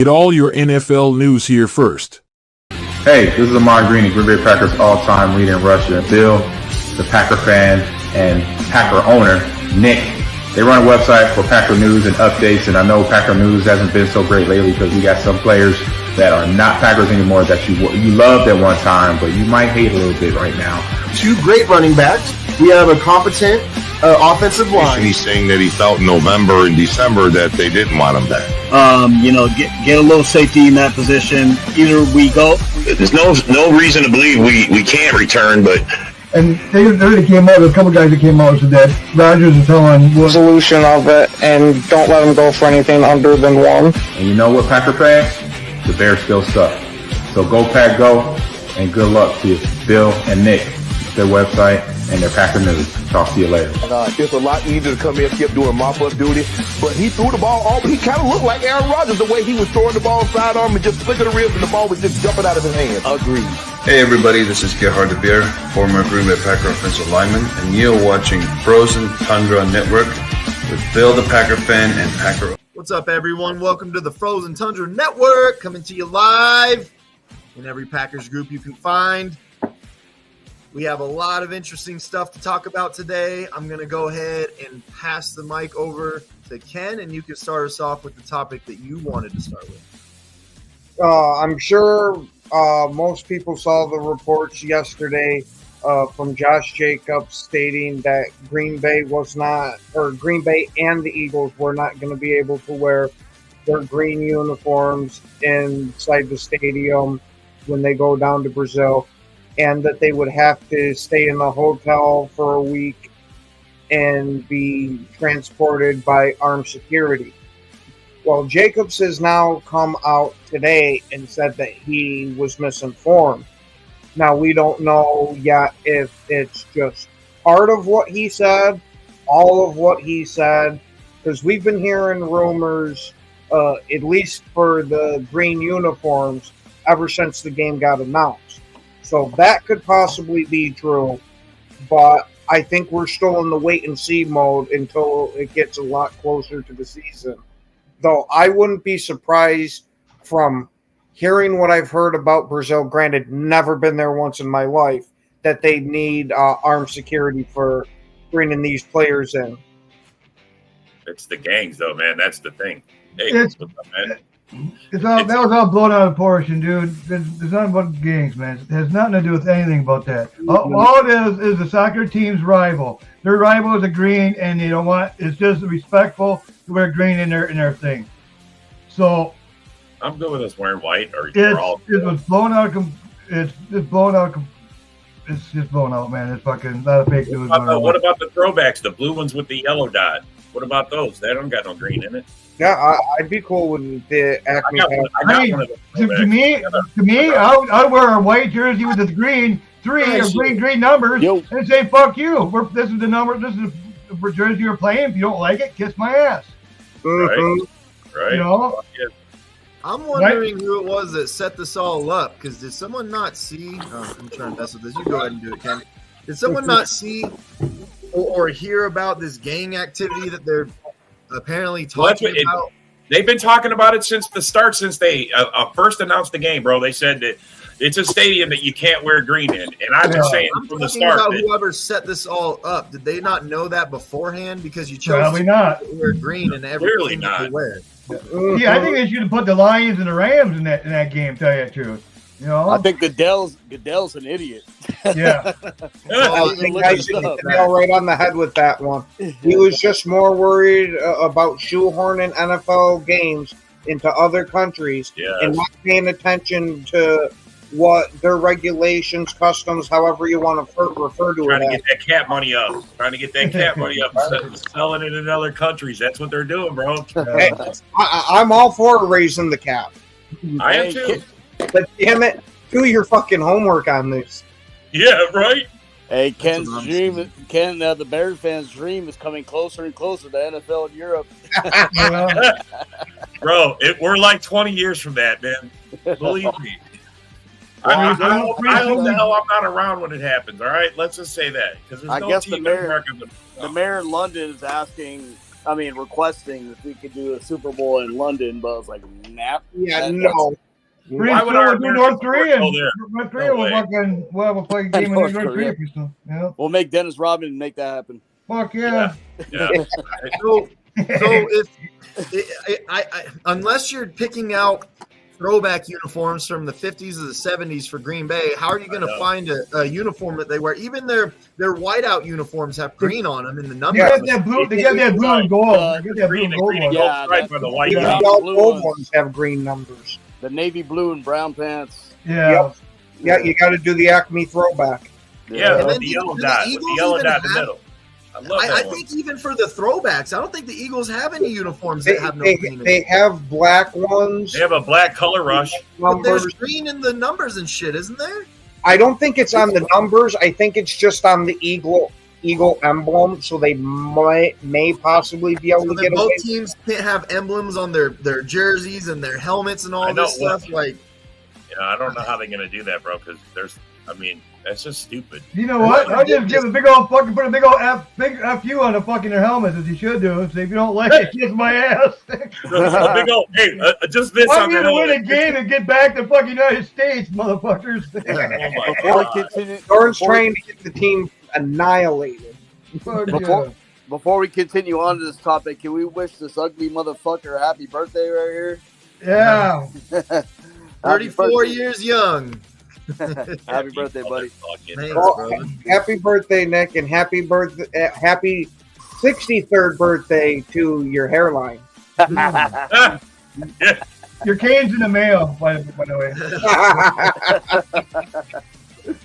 Get all your NFL news here first. Hey, this is Ahman Green, the Green Bay Packers all-time leader in Russia. Bill, the Packer fan and Packer owner, Nick, they run a website for Packer news and updates, and I know Packer news hasn't been so great lately because we got some players that are not Packers anymore that you loved at one time, but you might hate a little bit right now. 2 great running backs. We have a competent offensive line. He's saying that he felt in November and December that they didn't want him back. Get a little safety in that position. Either we go. There's no reason to believe we can't return, but. And they already came out, a couple guys that came out said that Rodgers is telling the solution of it, and don't let them go for anything under than 1. And you know what, Packer fans? The Bears still suck. So go Pack Go, and good luck to Bill and Nick, their website, and their Packer news. Talk to you later. It's a lot easier to come in and keep doing mop-up duty, but he threw the ball all, he kind of looked like Aaron Rodgers the way he was throwing the ball sidearm and just flicking the ribs and the ball was just jumping out of his hands. Agreed. Hey everybody, this is Gerhard de Beer, former Green Bay Packer offensive lineman, and you're watching Frozen Tundra Network with Bill the Packer fan and Packer. What's up, everyone? Welcome to the Frozen Tundra Network, coming to you live in every Packers group you can find. We have a lot of interesting stuff to talk about today. I'm going to go ahead and pass the mic over to Ken, and you can start us off with the topic that you wanted to start with. I'm sure most people saw the reports yesterday from Josh Jacobs stating that Green Bay and the Eagles were not going to be able to wear their green uniforms inside the stadium when they go down to Brazil, and that they would have to stay in the hotel for a week and be transported by armed security. Well, Jacobs has now come out today and said that he was misinformed. Now, we don't know yet if it's just part of what he said, all of what he said, because we've been hearing rumors, at least for the green uniforms, ever since the game got announced. So that could possibly be true, but I think we're still in the wait-and-see mode until it gets a lot closer to the season. Though I wouldn't be surprised from hearing what I've heard about Brazil, granted, never been there once in my life, that they need armed security for bringing these players in. It's the gangs, though, man. That's the thing. Hey, that was all blown out of proportion, dude. There's nothing about gangs, man. It has nothing to do with anything about that. All it is the soccer team's rival. Their rival is a green, and you know what? It's just respectful to wear green in their thing. So I'm good with us wearing white or it was blown out. It's blown out. It's just blown out, man. It's fucking not a fake news. What about the throwbacks, the blue ones with the yellow dot? What about those? They don't got no green in it. Yeah, I'd be cool with the Acme. To me, I'd wear a white jersey with the green green numbers and say "fuck you." This is the number. This is the jersey you're playing. If you don't like it, kiss my ass. Mm-hmm. Right. You know. Yeah. I'm wondering who it was that set this all up, because did someone not see? Oh, I'm trying to mess with this. You go ahead and do it, Ken. Did someone not see or hear about this gang activity that they're apparently talking about? They've been talking about it since the start, since they first announced the game, bro. They said that it's a stadium that you can't wear green in. And I've been saying from the start. About whoever set this all up, did they not know that beforehand? Because you chose Probably not. to wear green in everything you wear. Yeah, I think they should have put the Lions and the Rams in that game, tell you the truth. You know? I think Goodell's an idiot. Yeah. I think I should nail right on the head with that one. He was just more worried about shoehorning NFL games into other countries and not paying attention to what their regulations, customs, however you want to refer to it. Trying to get that cap money up. And selling it in other countries. That's what they're doing, bro. Hey, I'm all for raising the cap. I am too. But damn it, do your fucking homework on this. Yeah, right? Hey, Ken's dream, the Bears fans' dream is coming closer and closer to NFL in Europe. Bro, we're like 20 years from that, man. Believe me. I hope the hell I'm not around when it happens, all right? Let's just say that. I guess the mayor in London is asking requesting if we could do a Super Bowl in London, but I was like, nah. No. Why would our do American North support Korea? go there? North Korea will way. fucking we'll have a play game in North North Korea. Korea. So, yeah. We'll make Dennis Rodman make that happen. Fuck yeah. So if unless you're picking out throwback uniforms from the 50s or the 70s for Green Bay, how are you going to find a uniform that they wear? Even their whiteout uniforms have green on them in the numbers. They got that blue and gold. They got that blue and gold one. Yeah, Stripe on the white. The gold ones have green numbers. The navy blue and brown pants. Yeah. Yeah, you got to do the Acme throwback. Yeah, And with then the yellow the dot. With Eagles the yellow even dot in the have- middle. I love that I one. think even for the throwbacks, I don't think the Eagles have any uniforms They, that have no they, green in they it. have black ones. They have a black color rush. But there's Numbers. green in the numbers and shit, isn't there? I don't think it's on the numbers. I think it's just on the eagle emblem. So they may possibly be able So to that get both away. teams can't have emblems on their jerseys and their helmets and I all know, this stuff. Like, I don't know how they're going to do that, bro, because that's just stupid. You know what? I just give a big old fucking put a big old F you on the fucking their helmets as you should do. So if you don't like it, kiss my ass. A big old, hey, just this I'm on the gonna win a helmet. game and get back to fucking United States, motherfuckers. Oh my Before we God. continue, Thorne's trying to get the team annihilated. Fuck Before- yeah. before we continue on to this topic, can we wish this ugly motherfucker a happy birthday right here? Yeah. Happy 34 birthday. years young. Happy birthday, buddy. Thanks, Well, brother. happy birthday, Nick, and happy 63rd birthday to your hairline. Your cane's in the mail, by the way.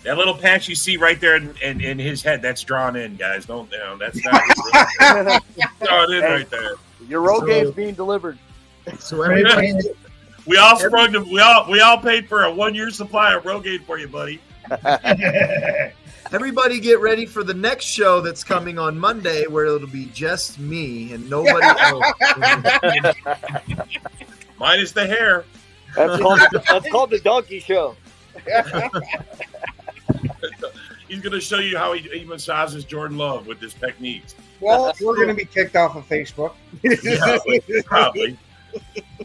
That little patch you see right there in his head, that's drawn in, guys. Don't, that's not drawn in right there. Your road game's being delivered. So everybody, We all sprung to, we all paid for a 1-year supply of Rogaine for you, buddy. everybody get ready for the next show that's coming on Monday where it'll be just me and nobody else. Minus the hair. That's called the Donkey Show. He's going to show you how he massages Jordan Love with his techniques. Well, we're going to be kicked off of Facebook. Probably.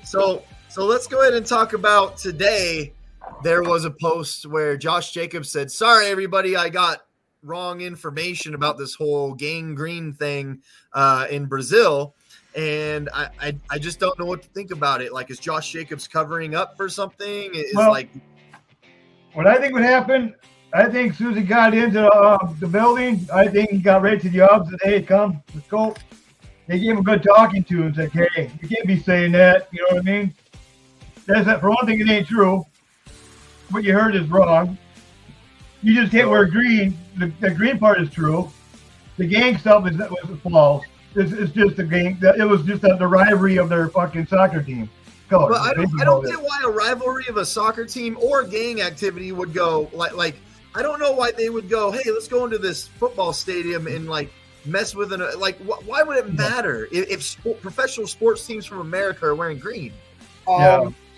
So let's go ahead and talk about today. There was a post where Josh Jacobs said, "Sorry, everybody, I got wrong information about this whole gangrene thing in Brazil." And I just don't know what to think about it. Like, is Josh Jacobs covering up for something? What I think would happen, I think Susie got into the building. I think he got right to the job and said, "Hey, come, let's go." They gave him a good talking to and said, "Hey, you can't be saying that." You know what I mean? That's that. For one thing, it ain't true. What you heard is wrong. You just can't wear green. The green part is true. The gang stuff was false. It's just the gang. It was just the rivalry of their fucking soccer team. But I don't get why a rivalry of a soccer team or gang activity would go like I don't know why they would go, "Hey, let's go into this football stadium and mess with why would it matter if professional sports teams from America are wearing green?"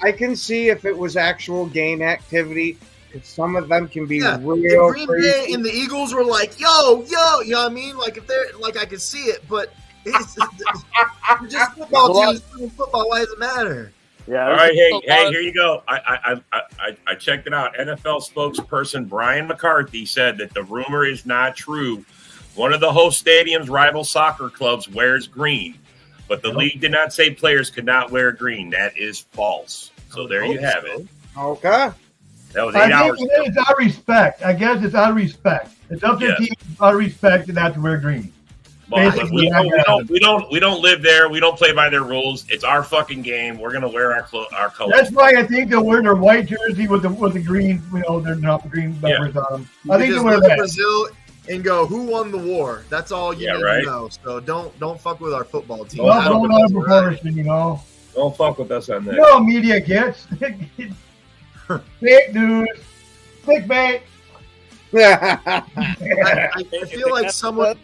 I can see if it was actual gang activity. Some of them can be real Green crazy. Bay and the Eagles were like, yo, you know what I mean? Like, if they're I could see it, but it's just football teams doing football. Why does it matter? Yeah. All right, hey, here you go. I checked it out. NFL spokesperson Brian McCarthy said that the rumor is not true. One of the host stadium's rival soccer clubs wears green, but the league did not say players could not wear green. That is false. So there you have it. Okay. That was 8 I hours think ago. it's out of respect. I guess it's out of respect. It's up to the team out of respect to not to wear green. Well, Basically, we don't live there. We don't play by their rules. It's our fucking game. We're gonna wear our colors. That's why I think they'll wear their white jersey with the green. They're not the green numbers on them. I think You they'll just wear look at that. Brazil and go, "Who won the war?" That's all you need right. to know. So don't fuck with our football team. Well, I don't blown know out of what's right. proportion, Don't fuck with us on that. You know how media gets. Fake news. Clickbait. I feel like someone.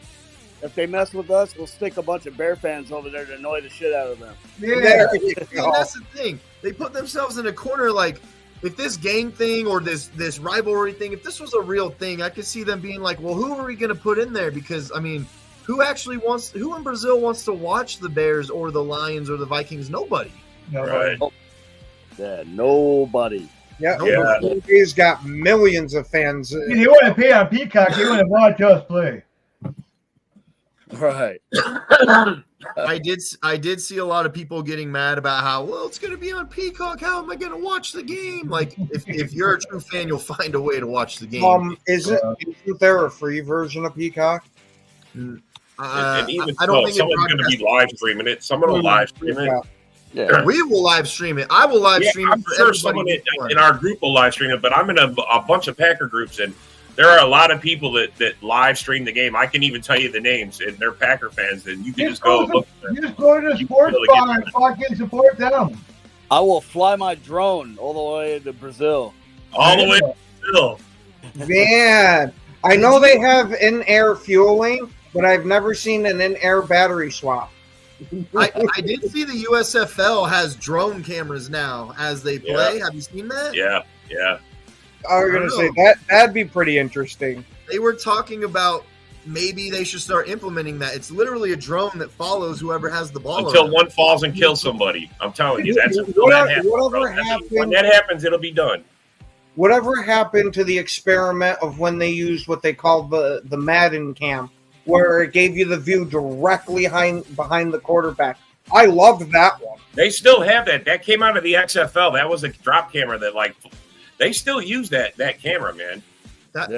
If they mess with us, we'll stick a bunch of Bear fans over there to annoy the shit out of them. Yeah. And that's the thing. They put themselves in a corner. Like, if this gang thing or this rivalry thing, if this was a real thing, I could see them being like, "Well, who are we going to put in there?" Because I mean, who in Brazil wants to watch the Bears or the Lions or the Vikings? Nobody. Right. Yeah, nobody. Yeah, he's got millions of fans. You want to pay on Peacock, you want to watch us play. Right. I did see a lot of people getting mad about how, well, it's going to be on Peacock. How am I going to watch the game? Like, if you're a true fan, you'll find a way to watch the game. Isn't there a free version of Peacock? And even I don't think someone's going to be live streaming it. Someone will live stream it. Yeah. We will live stream it. I will live stream I'm it for sure everybody. someone in our group will live stream it, but I'm in a bunch of Packer groups, and there are a lot of people that live stream the game. I can even tell you the names, and they're Packer fans, and you can just go and look. Just go to the sports bar and fucking support them. I will fly my drone all the way to Brazil. All the way to Brazil. Man, I know they have in-air fueling, but I've never seen an in-air battery swap. I did see the USFL has drone cameras now as they play. Yeah. Have you seen that? Yeah. I was going to say that'd be pretty interesting. They were talking about maybe they should start implementing that. It's literally a drone that follows whoever has the ball Until around. one falls and kills somebody. I'm telling you, that's until that happens. When that happens, it'll be done. Whatever happened to the experiment of when they used what they called the Madden cam, where it gave you the view directly behind the quarterback? I loved that one. They still have that. That came out of the XFL. That was a drop camera that they still use that camera, man. That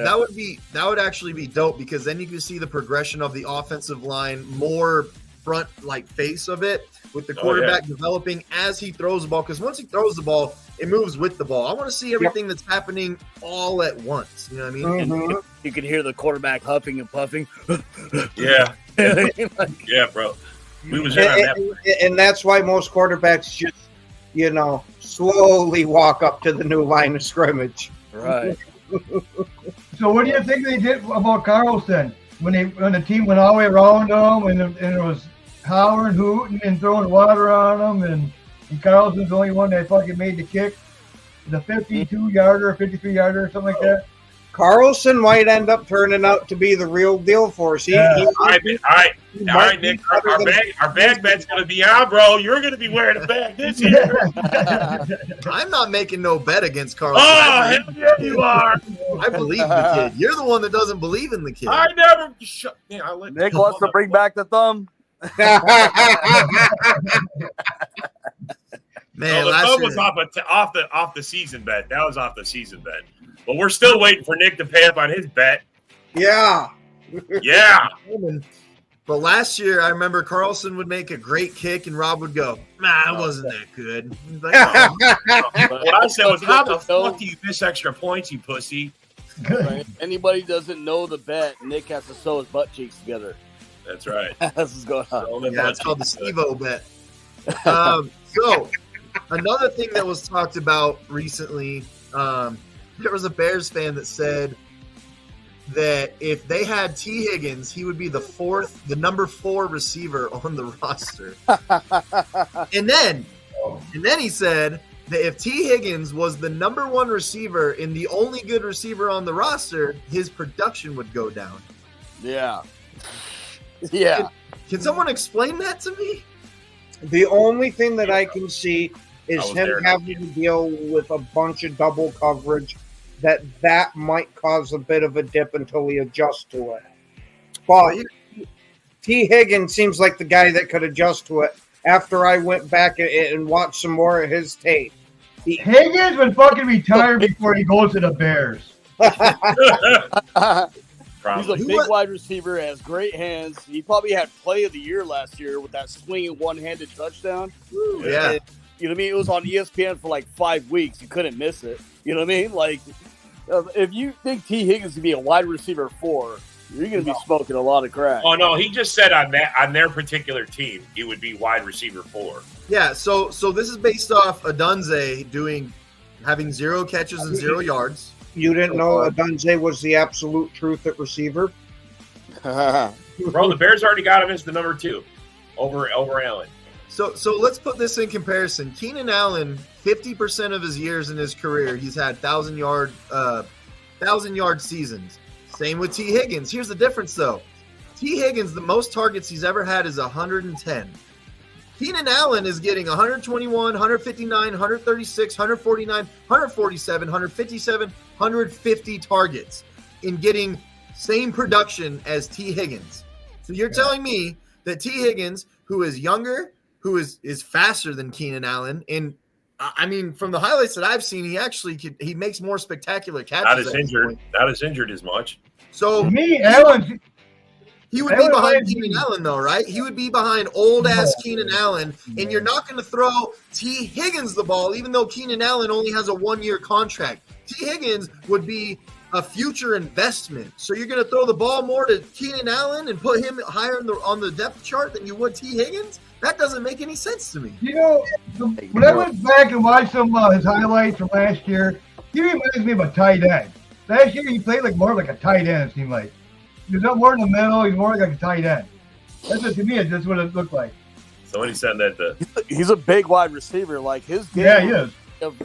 would actually be dope, because then you can see the progression of the offensive line, more front face of it, with the quarterback developing as he throws the ball. Because once he throws the ball, it moves with the ball. I want to see everything that's happening all at once. You know what I mean? Mm-hmm. And you can hear the quarterback huffing and puffing. Yeah. Yeah, bro. We was in on that. And that's why most quarterbacks just, slowly walk up to the new line of scrimmage. Right. So what do you think they did about Carlson when the team went all the way around them and it was howling, hooting, and throwing water on them, and Carlson's the only one that fucking made the kick, the 52-yarder, 53-yarder, something like that? Carlson might end up turning out to be the real deal for us. All right, Nick. Our bag bet's going to be out, bro. You're going to be wearing a bag this year. I'm not making no bet against Carlson. Oh, hell yeah, you are. I believe the kid. You're the one that doesn't believe in the kid. I never. Nick wants to bring back the thumb. No, Man, the thumb was off the season bet. That was off the season bet. But we're still waiting for Nick to pay up on his bet. Yeah. Yeah. But last year, I remember Carlson would make a great kick, and Rob would go, "Nah, it wasn't that good." He's like, "Oh." What I said was, "How the fuck do you miss extra points, you pussy?" Right. Anybody doesn't know the bet, Nick has to sew his butt cheeks together. That's right. That's what's going on. Yeah, it's called the Steve-O bet. So, another thing that was talked about recently, there was a Bears fan that said that if they had T. Higgins, he would be the number 4 receiver on the roster. And then he said that if T. Higgins was the number 1 receiver and the only good receiver on the roster, his production would go down. Yeah. Yeah. Can someone explain that to me? The only thing that I can see is him having to deal with a bunch of double coverage that might cause a bit of a dip until he adjusts to it. But T. Higgins seems like the guy that could adjust to it after I went back and watched some more of his tape. Higgins would fucking retire before he goes to the Bears. He's a big wide receiver, has great hands. He probably had play of the year last year with that swinging one-handed touchdown. Yeah. And, you know what I mean? It was on ESPN for like 5 weeks. You couldn't miss it. You know what I mean? Like, if you think T. Higgins to be a wide receiver 4, you're going to be smoking a lot of crack. Oh no, he just said on their particular team, he would be wide receiver 4. Yeah, so this is based off Adunze having 0 catches and 0 yards. You didn't know Adunze was the absolute truth at receiver? Bro, the Bears already got him as the number 2 over Allen. So let's put this in comparison. Keenan Allen, 50% of his years in his career, he's had 1,000-yard seasons. Same with T. Higgins. Here's the difference, though. T. Higgins, the most targets he's ever had is 110. Keenan Allen is getting 121, 159, 136, 149, 147, 157, 150 targets in getting same production as T. Higgins. So you're telling me that T. Higgins, who is younger, who is faster than Keenan Allen, and I mean, from the highlights that I've seen, he makes more spectacular catches. Not as injured as much. So me, Allen. He would be behind Keenan Allen, though, right? He would be behind old-ass Keenan Allen, and you're not going to throw T. Higgins the ball, even though Keenan Allen only has a 1-year contract. T. Higgins would be a future investment. So you're going to throw the ball more to Keenan Allen and put him higher on the depth chart than you would T. Higgins? That doesn't make any sense to me. You know, when I went back and watched some his highlights from last year, he reminds me of a tight end. Last year, he played more like a tight end, it seemed like. He's not more in the middle. He's more like a tight end. That's what, to me, that's what it looked like. Somebody said that he's a big wide receiver. Like his game, yeah, he is.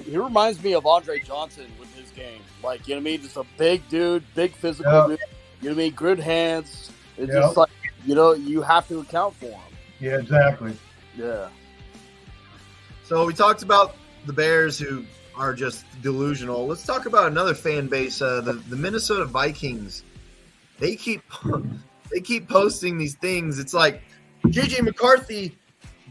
He reminds me of Andre Johnson with his game. Like, you know what I mean? Just a big dude, big physical dude. You know what I mean? Good hands. It's just like, you have to account for him. Yeah, exactly. Yeah. So we talked about the Bears who are just delusional. Let's talk about another fan base, the Minnesota Vikings. They keep posting these things. It's like JJ McCarthy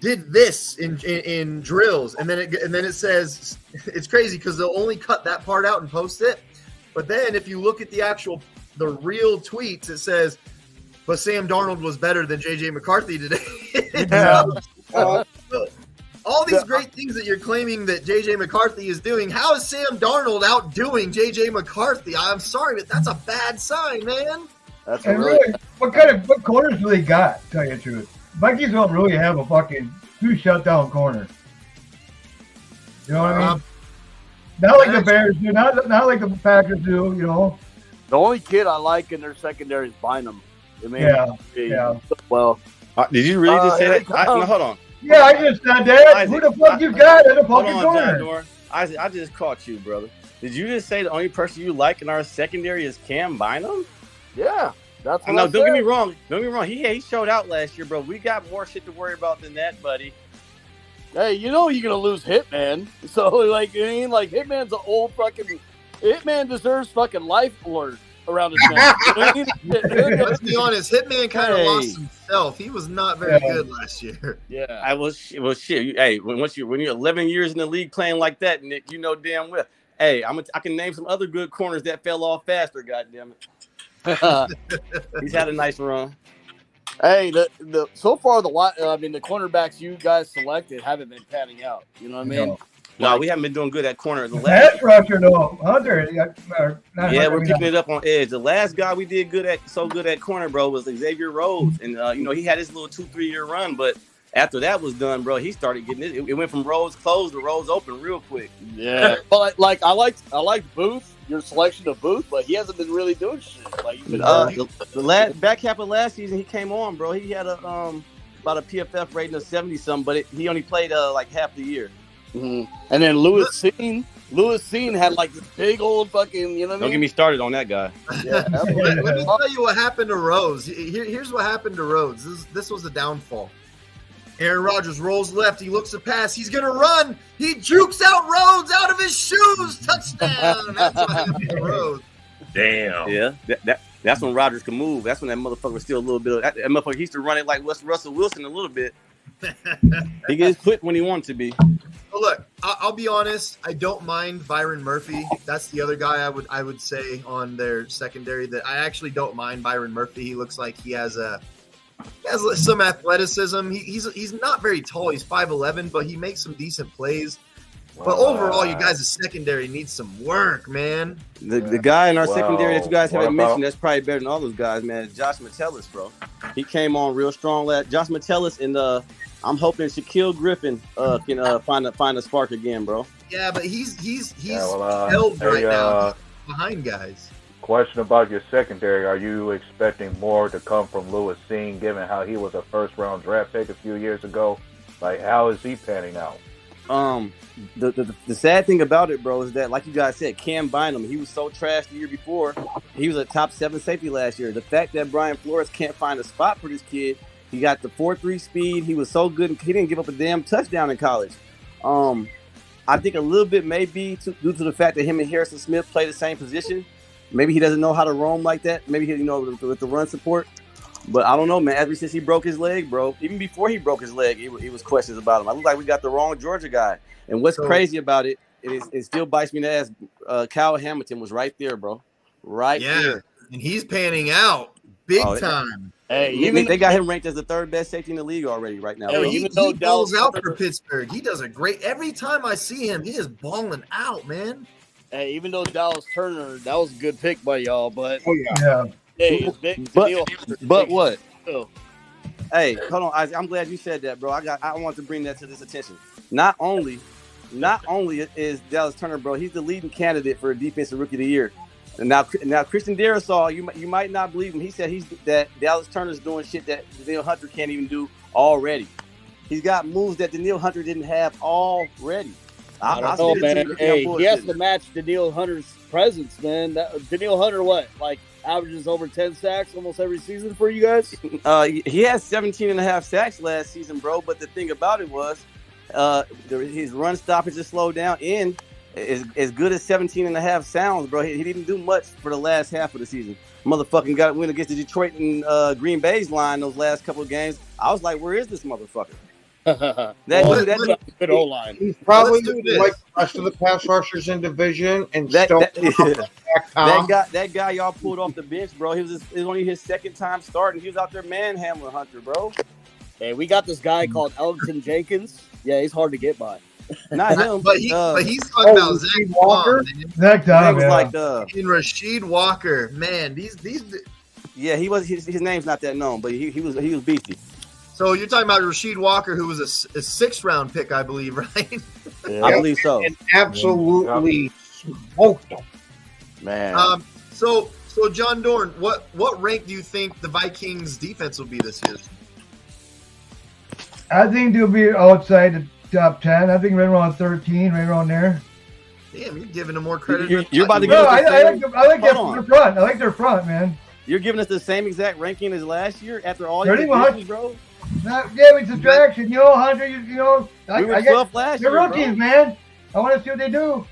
did this in drills, and then it says it's crazy because they'll only cut that part out and post it. But then if you look at the real tweets, it says, "But Sam Darnold was better than JJ McCarthy today." Yeah. All these great things that you're claiming that JJ McCarthy is doing, how is Sam Darnold outdoing JJ McCarthy? I'm sorry, but that's a bad sign, man. That's really, what corners do they got, to tell you the truth? Vikings don't really have a fucking two shutdown corner. You know what I mean? Not like the Bears do, not like the Packers do, you know. The only kid I like in their secondary is Bynum. I mean, yeah. Well, did you really just say that? No, hold on. Yeah, I just said that. Isaac, who the fuck you got in the fucking corner? John Isaac, I just caught you, brother. Did you just say the only person you like in our secondary is Cam Bynum? Yeah, that's what I know. said. Don't get me wrong. He showed out last year, bro. We got more shit to worry about than that, buddy. Hey, you know you're gonna lose Hitman. So like, I mean, like Hitman's an old fucking Hitman deserves fucking life alert around his neck. Let's be honest, Hitman kind of lost himself. He was not very good last year. Yeah, I was shit. Hey, when you're 11 years in the league playing like that, Nick, you know damn well. Hey, I can name some other good corners that fell off faster. Goddamn it, he's had a nice run. Hey, so far the cornerbacks you guys selected haven't been panning out. You know what I mean? No, we haven't been doing good at corner. The last rusher though, Hunter. We're picking it up on edge. The last guy we did good at corner, bro, was Xavier Rhodes, and he had his little 2-3 year run, but after that was done, bro, he started getting it. It went from Rhodes closed to Rhodes open real quick. Yeah, but like I liked Booth, your selection of Booth, but he hasn't been really doing shit. Like you've been the back half of last season, he came on, bro. He had about a PFF rating of 70-something, but he only played like half the year. Mm-hmm. And then Lewis Seen had like this big old fucking, you know what I mean? Don't get me started on that guy. Yeah. Let me tell you what happened to Rhodes. Here's what happened to Rhodes. This was the downfall. Aaron Rodgers rolls left. He looks to pass. He's going to run. He jukes out Rhodes out of his shoes. Touchdown. That's what happened to Rhodes. Damn. Yeah. That's when Rodgers could move. That's when that motherfucker was still a little bit. That motherfucker used to run it like Russell Wilson a little bit. He gets put when he wants to be. Well, look, I'll be honest. I don't mind Byron Murphy. That's the other guy I would say on their secondary that I actually don't mind Byron Murphy. He looks like he has some athleticism. He's not very tall. He's 5'11", but he makes some decent plays. But overall, you guys' secondary needs some work, man. The guy in our secondary that you guys haven't mentioned that's probably better than all those guys, man, is Josh Metellus, bro. He came on real strong last. Josh Metellus and I'm hoping Shaquille Griffin can find a spark again, bro. Yeah, but he's held right now behind guys. Question about your secondary. Are you expecting more to come from Lewis Seen, given how he was a first-round draft pick a few years ago? Like, how is he panning out? The sad thing about it, bro, is that like you guys said, Cam Bynum, he was so trash the year before. He was a top 7 safety last year. The fact that Brian Flores can't find a spot for this kid, he got the 4.3 speed. He was so good, he didn't give up a damn touchdown in college. I think a little bit may be due to the fact that him and Harrison Smith play the same position. Maybe he doesn't know how to roam like that. Maybe he, with the run support. But I don't know, man. Ever since he broke his leg, bro, even before he broke his leg, it was questions about him. I look like we got the wrong Georgia guy. And what's crazy about it, it still bites me in the ass. Kyle Hamilton was right there, bro. Right there. And he's panning out big time. Hey, they got him ranked as the 3rd best safety in the league already right now. Hey, even though Dallas out for Pittsburgh, he does a great. Every time I see him, he is balling out, man. Hey, even though Dallas Turner, that was a good pick by y'all, but Yeah. hey, but what? Hey, hold on, Isaac. I'm glad you said that, bro. I want to bring that to this attention. Not only is Dallas Turner, bro, he's the leading candidate for a defensive rookie of the year. And now Christian Darrisaw, you might not believe him. He said that Dallas Turner's doing shit that Danielle Hunter can't even do already. He's got moves that Danielle Hunter didn't have already. I don't know, man. Hey, he has to match Danielle Hunter's presence, man. Danielle Hunter, averages over 10 sacks almost every season for you guys? He has 17.5 sacks last season, bro. But the thing about it was his run stoppage is slowed down, and as good as 17.5 sounds, bro. He didn't do much for the last half of the season. Motherfucking got a win against the Detroit and Green Bay's line those last couple of games. I was like, where is this motherfucker? That good O line. He's probably like the rest of the pass rushers in division, and that guy y'all pulled off the bench, bro. It was only his 2nd time starting. He was out there manhandling Hunter, bro. Hey, we got this guy called Elton Jenkins. Yeah, he's hard to get by. Not him, but he's talking about Zach Walker. Zach Dom, and Rasheed Walker. Man, these. Yeah, he was. His name's not that known, but he was beastie. So you're talking about Rasheed Walker, who was a 6th round pick, I believe, right? Yeah, I believe so. And absolutely smoked them, man. So John Dorn, what rank do you think the Vikings defense will be this year? I think they'll be outside the top 10. I think right around 13, right around there. Damn, you're giving them more credit. You're about to give I like their front. I like their front, man. You're giving us the same exact ranking as last year after all your positions, bro? It's distraction. Hunter, we were 12th last year, they're rookies, man. I want to see what they do.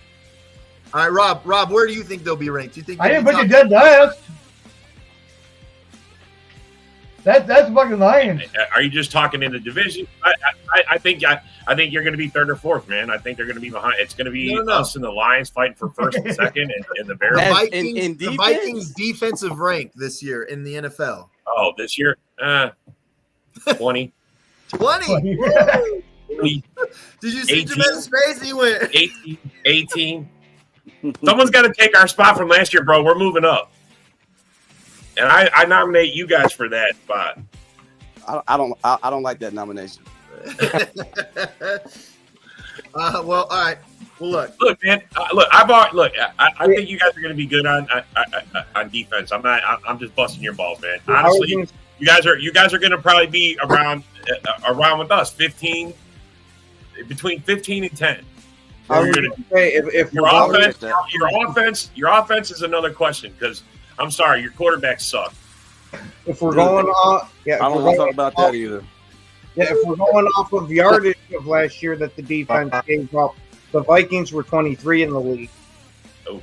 All right, Rob, where do you think they'll be ranked? Do you think I didn't put you dead last. That's fucking Lions. Are you just talking in the division? I think you're going to be 3rd or 4th, man. I think they're going to be behind. It's going to be us and the Lions fighting for 1st and 2nd, and the Bears. The Vikings defensive rank this year in the NFL. Oh, this year, 20. 20. Did you see Jameis face? He went 18. Someone's got to take our spot from last year, bro. We're moving up. And I nominate you guys for that spot. I don't like that nomination. Well, all right. Well, look, man. I think you guys are going to be good on defense. I'm just busting your balls, man. Honestly, you guys are going to probably be around with us, 15, between 15 and 10. If your offense is another question because. I'm sorry, your quarterbacks suck. If we're going off, I don't want to talk about that either. Yeah, if we're going off of yardage of last year that the defense gave up, the Vikings were 23 in the league. Oh,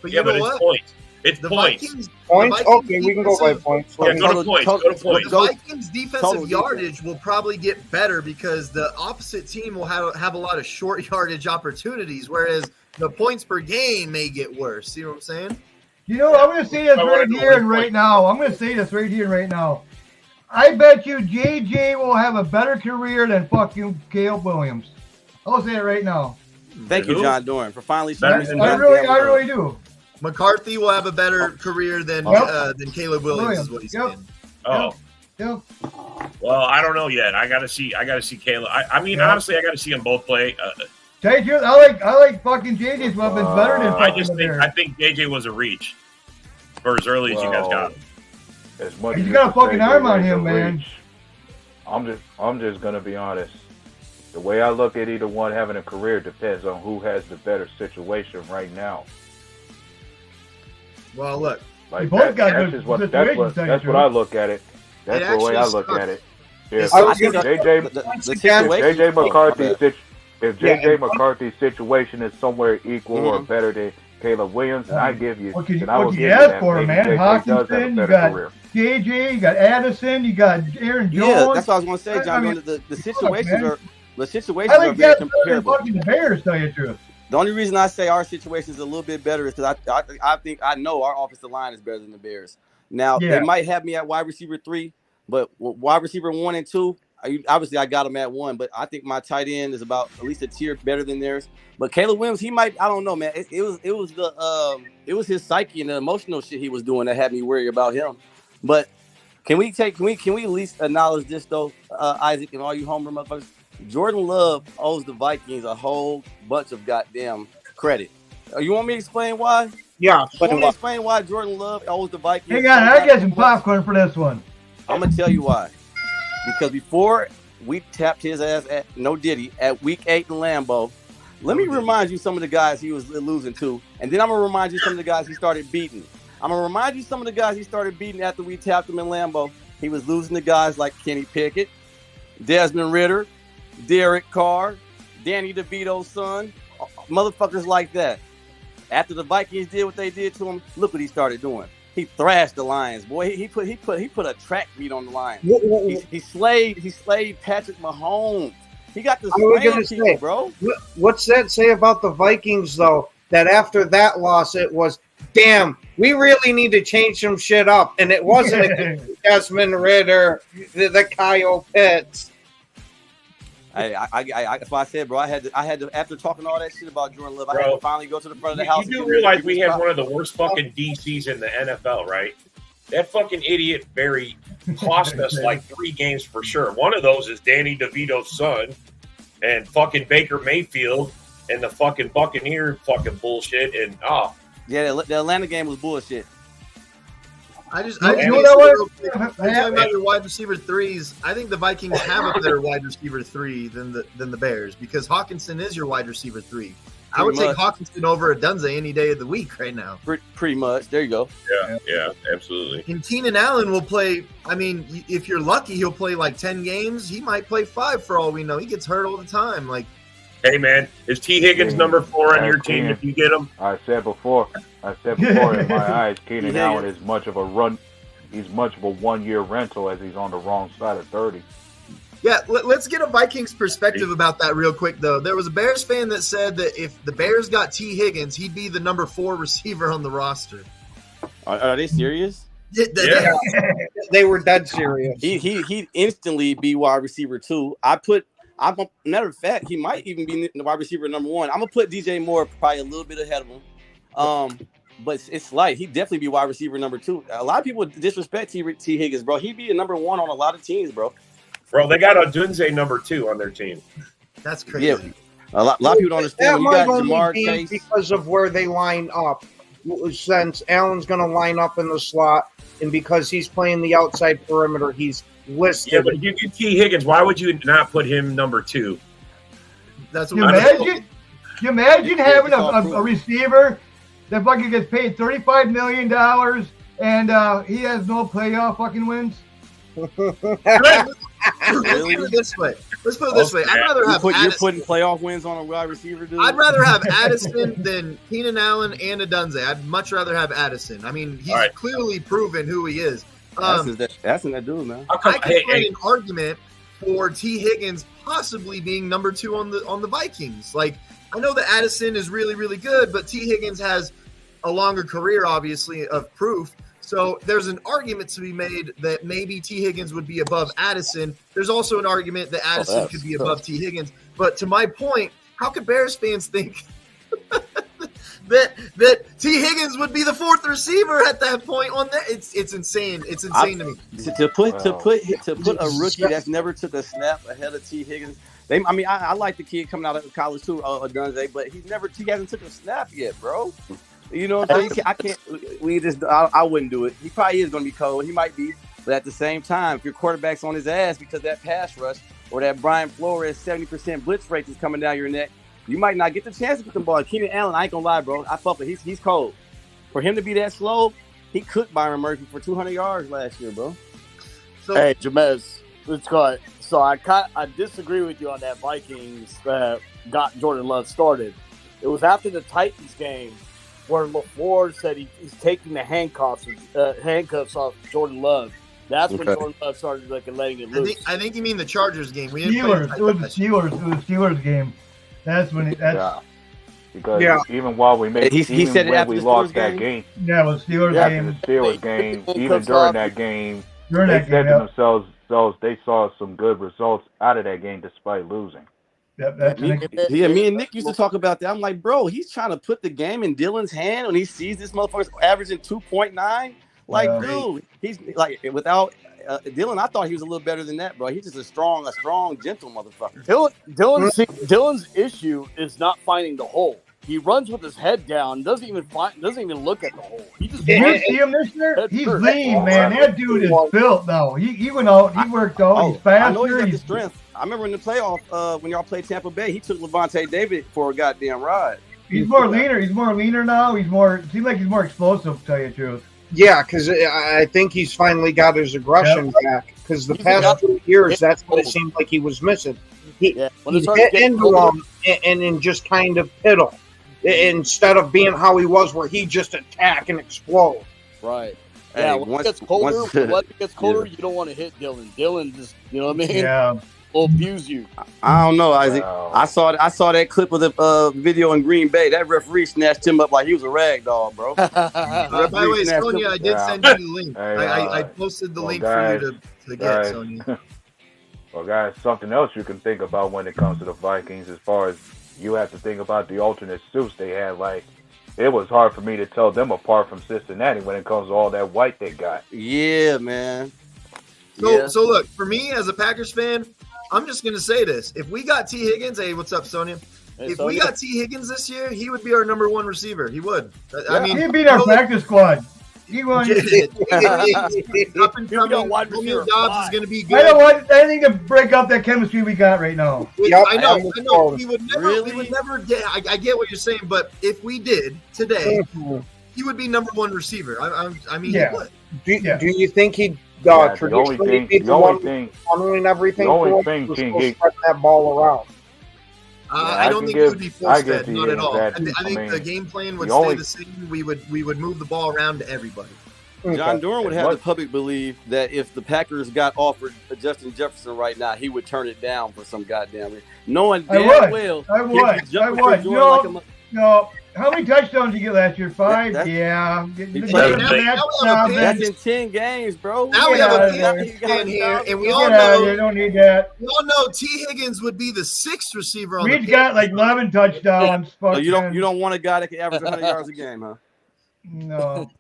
but it's points. It's the points. Points? Okay, we can go by points. Yeah, go to points. The Vikings' defensive yardage will probably get better because the opposite team will have a lot of short yardage opportunities, whereas the points per game may get worse. See what I'm saying? I'm going to say this right here and right now. I bet you JJ will have a better career than fucking Caleb Williams. I'll say it right now. Thank you, John Dorn, for finally showing me. I really do. McCarthy will have a better career than Caleb Williams, is what he's saying. Oh. Yep. Well, I don't know yet. I gotta see Caleb. Honestly, I gotta see them both play. I like fucking JJ's weapons better than. I think JJ was a reach for as early as you guys got him. As much he's got a fucking arm on him, man. I'm just gonna be honest. The way I look at either one having a career depends on who has the better situation right now. Well, look, Like both got that's good just what situations, that's what I look at it. That's the way I look at it. If JJ McCarthy's situation is somewhere equal or better than Caleb Williams, I give you. What can you ask ask for, man? Hawkinson, you got JJ, you got Addison, you got Aaron Jones. Yeah, that's what I was going to say, John. I mean, the situations are I think very that's comparable. fucking the Bears, tell you the truth. The only reason I say our situation is a little bit better is because I think I know our offensive line is better than the Bears. Now they might have me at wide receiver 3, but wide receiver 1 and 2, obviously I got them at 1. But I think my tight end is about at least a tier better than theirs. But Caleb Williams, he might, I don't know, man. It was his psyche and the emotional shit he was doing that had me worried about him. But can we at least acknowledge this though, Isaac and all you homer motherfuckers? Jordan Love owes the Vikings a whole bunch of goddamn credit. You want me to explain why? Yeah. You want me to explain why Jordan Love owes the Vikings? Hang on, I get some popcorn for this one. I'm going to tell you why. Because before we tapped his ass at No Diddy at week 8 in Lambeau, let me remind you some of the guys he was losing to, and then I'm going to remind you some of the guys he started beating. I'm going to remind you some of the guys he started beating after we tapped him in Lambeau. He was losing to guys like Kenny Pickett, Desmond Ridder, Derek Carr, Danny DeVito's son, motherfuckers like that. After the Vikings did what they did to him, look what he started doing. He thrashed the Lions, boy. He put a track meet on the Lions. He slayed Patrick Mahomes. He got the people, bro. What's that say about the Vikings though? That after that loss, it was damn. We really need to change some shit up, and it wasn't Desmond Ridder, the Kyle Pitts. That's why I said, bro. I had to after talking all that shit about Jordan Love, I had to finally go to the front of the house. You do realize we had one of the worst fucking DCs in the NFL, right? That fucking idiot Barry cost us like 3 games for sure. One of those is Danny DeVito's son and fucking Baker Mayfield and the fucking Buccaneer fucking bullshit. And yeah, the Atlanta game was bullshit. I'm talking about your wide receiver 3s. I think the Vikings have a better wide receiver 3 than the Bears because Hawkinson is your wide receiver 3. I would take Hawkinson over Adunze any day of the week right now. Pretty much. There you go. Yeah, absolutely. And Keenan Allen will play. I mean, if you're lucky, he'll play like 10 games. He might play 5 for all we know. He gets hurt all the time. Like, hey man, is T. Higgins number 4 on your team if you get him? I said before in my eyes, Keenan Allen is much of a run. He's much of a 1-year rental as he's on the wrong side of 30. Yeah, let's get a Vikings perspective about that real quick, though. There was a Bears fan that said that if the Bears got T. Higgins, he'd be the number 4 receiver on the roster. Are they serious? Yeah. They were dead serious. He'd instantly be wide receiver 2. Matter of fact, he might even be the wide receiver number 1. I'm gonna put DJ Moore probably a little bit ahead of him. But it's slight. He'd definitely be wide receiver number 2. A lot of people disrespect T. Higgins, bro. He'd be a number 1 on a lot of teams, bro. Bro, they got Odunze number 2 on their team. That's crazy. Yeah. A lot of people don't understand. That When you got might Jamar only be Chase, because of where they line up. Since Allen's going to line up in the slot, and because he's playing the outside perimeter, he's listed. Yeah, but if you get T. Higgins, why would you not put him number 2? That's what Can you imagine having a receiver that fucking gets paid $35 million and he has no playoff fucking wins? Let's put it this way. I'd rather have you're putting playoff wins on a wide receiver, dude. I'd rather have Addison than Keenan Allen and Adunze. I'd much rather have Addison. I mean, he's clearly proven who he is. That's that dude, man. I can play an argument for T. Higgins possibly being number 2 on the Vikings. Like, I know that Addison is really, really good, but T. Higgins has a longer career, obviously, of proof. So there's an argument to be made that maybe T. Higgins would be above Addison. There's also an argument that Addison could be above T. Higgins. But to my point, how could Bears fans think that T. Higgins would be the 4th receiver at that point on that? It's insane. It's insane to me. To put a rookie that's never took a snap ahead of T. Higgins. I like the kid coming out of college too, Dunze, but he hasn't took a snap yet, bro. You know what I'm saying? I can't. I wouldn't do it. He probably is going to be cold. He might be, but at the same time, if your quarterback's on his ass because that pass rush, or that Brian Flores 70% blitz rate is coming down your neck, you might not get the chance to get the ball. Keenan Allen, I ain't gonna lie, bro. I fuck with he's cold. For him to be that slow, he cooked Byron Murphy for 200 yards last year, bro. So, hey, Jamez, let's go ahead. So I disagree with you on that Vikings that got Jordan Love started. It was after the Titans game where LaFleur said he's taking the handcuffs off Jordan Love. That's when Jordan Love started letting it loose. I think you mean the Chargers game. We Steelers. It was the Steelers game. That's when because even while we made, he said when we lost that game. Yeah, it was Steelers game. The Steelers game. Even during that game, they said to themselves, they saw some good results out of that game despite losing. Me and Nick used to talk about that. I'm like, bro, he's trying to put the game in Dylan's hand when he sees this motherfucker's averaging 2.9. Like, dude, he's like without Dylan. I thought he was a little better than that, bro. He's just a strong, gentle motherfucker. Dylan's issue is not finding the hole. He runs with his head down. Doesn't even look at the hole. He just you see him this year? He's lean, man. That dude is built though. He went out. He worked out. He's faster. I know he's got the strength. I remember in the playoff when y'all played Tampa Bay, he took Levante David for a goddamn ride. He's more leaner. He's more leaner now. Seems like he's more explosive, to tell you the truth. Yeah, because I think he's finally got his aggression back. Because the past 2 years, that's what it seemed like he was missing. He hit into him and then just kind of piddle instead of being how he was, where he just attack and explode. Right. Yeah. Once it gets colder, you don't want to hit Dylan. Dylan just, you know what I mean? Yeah. Will abuse you. I don't know, Isaac. Wow. I saw that clip of the video in Green Bay. That referee snatched him up like he was a rag doll, bro. By the way, Sonia, I did send you the link. I posted the link for you to get, Sonia. Well, guys, something else you can think about when it comes to the Vikings, as far as you have to think about the alternate suits they had. Like, it was hard for me to tell them apart from Cincinnati when it comes to all that white they got. Yeah, man. So look, for me as a Packers fan, I'm just going to say this. If we got T. Higgins, hey, what's up, Sonia? If we got T. Higgins this year, he would be our number one receiver. He would. I mean, he'd be our practice squad. He won. Up and coming, Romeo Dobbs is going to be good. I don't want anything to break up that chemistry we got right now. I know. We would never get. I get what you're saying, but if we did today, he would be number one receiver. I mean, he would. Do you think he'd traditionally be the one funneling everything for us? We're still spreading that ball around. I don't think it would be force-fed, not at all. I think the game plan would stay the same. We would move the ball around to everybody. John Doran would have the public believe that if the Packers got offered Justin Jefferson right now, he would turn it down for some goddamn reason. Knowing damn well. I would. No. How many touchdowns did you get last year? 5? That's in 10 games, bro. Now we have a fan here, and we all know you don't need that. We all know T. Higgins would be the 6th receiver on the We've got like 11 touchdowns. So you don't want a guy that can average 100 yards a game, huh? No.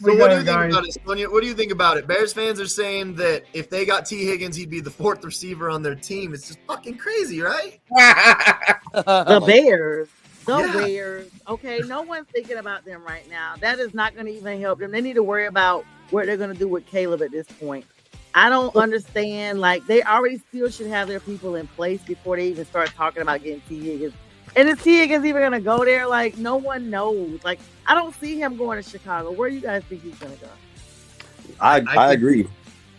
So what do you think about it, Sonia? What do you think about it? Bears fans are saying that if they got T. Higgins, he'd be the 4th receiver on their team. It's just fucking crazy, right? The Bears. Bears. Okay, no one's thinking about them right now. That is not going to even help them. They need to worry about what they're going to do with Caleb at this point. I don't understand. Like, they already still should have their people in place before they even start talking about getting T. Higgins. And is T. Higgins even going to go there? Like, no one knows. Like, I don't see him going to Chicago. Where do you guys think he's going to go? I agree.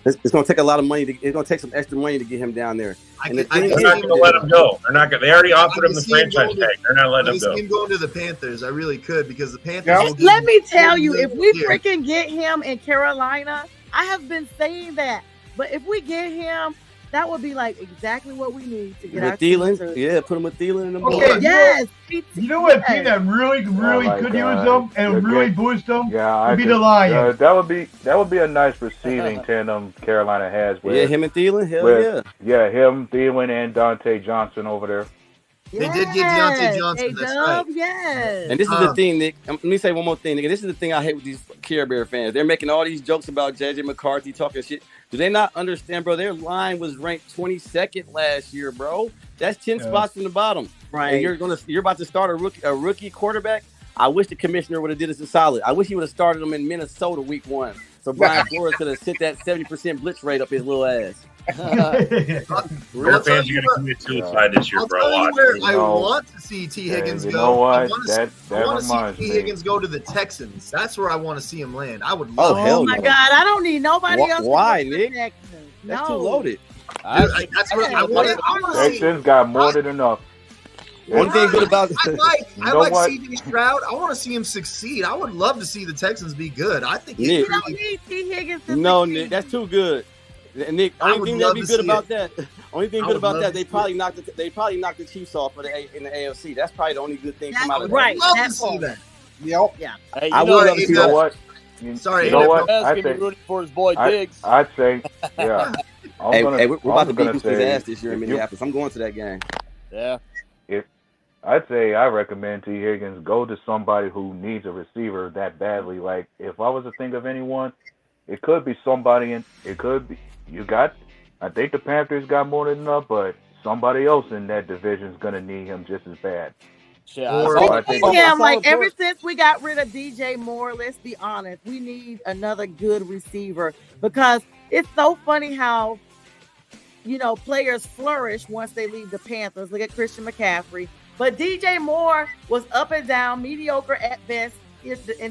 It's going to take a lot of money. It's going to take some extra money to get him down there. They're not going to let him go. They're not. They already offered him the franchise tag. They're not letting him go. I see him going to the Panthers. I really could, because the Panthers. Let me tell you, if we freaking get him in Carolina, I have been saying that. But if we get him, that would be like exactly what we need to get our Thielen. Yeah, put him with Thielen in the ball. Okay, yes. You know what team that really could use them and really boost them? Yeah, would be the Lions. That would be a nice receiving tandem Carolina has. With, him and Thielen. Hell yeah, him, Thielen, and Dante Johnson over there. They did get Deontay Johnson. That's right. Yes. And this is the thing, Nick. Let me say one more thing, nigga. This is the thing I hate with these Care Bear fans. They're making all these jokes about JJ McCarthy talking shit. Do they not understand, bro? Their line was ranked 22nd last year, bro. That's 10 spots from the bottom. Right. And you're about to start a rookie quarterback. I wish the commissioner would have did us a solid. I wish he would have started him in Minnesota week 1. So Brian Flores could have sent that 70% blitz rate up his little ass. Real fans are going to commit suicide this year, I'll bro. tell you Watch. where I want to see T. Higgins you go. know what? I want to see T. Higgins go to the Texans. That's where I want to see him land. I would love. Oh my God! I don't need nobody else. Why, to go to Nick? the Texans. That's No. too loaded. That's what I want to see. Texans got more than enough. One thing good about I You know like what? C.J. Stroud. I want to see him succeed. I would love to see the Texans be good. I think Nick. We don't need T. Higgins to No, succeed. Nick, that's too good. And Nick, I only would thing love that'd be to good see about it. that. Only thing I good would about love that, to they see probably knocked the Chiefs off of the in the AFC. That's probably the only good thing come out of that. Right. Love to That's see all. that. Yep. Yeah. Hey, I you would know, love to see You know that. what? Sorry, you know what? Jabez I can be think rooting for his boy Diggs. I'd say, yeah. Hey, we're about to beat gonna this say, ass this year in if you- Minneapolis. I'm going to that game. Yeah. I'd say I recommend T. Higgins go to somebody who needs a receiver that badly. Like, if I was to think of anyone, it could be somebody it could be, I think the Panthers got more than enough, but somebody else in that division is going to need him just as bad. Yeah. I think- Yeah, like ever since we got rid of DJ Moore, let's be honest, we need another good receiver because it's so funny how, players flourish once they leave the Panthers. Look at Christian McCaffrey. But DJ Moore was up and down, mediocre at best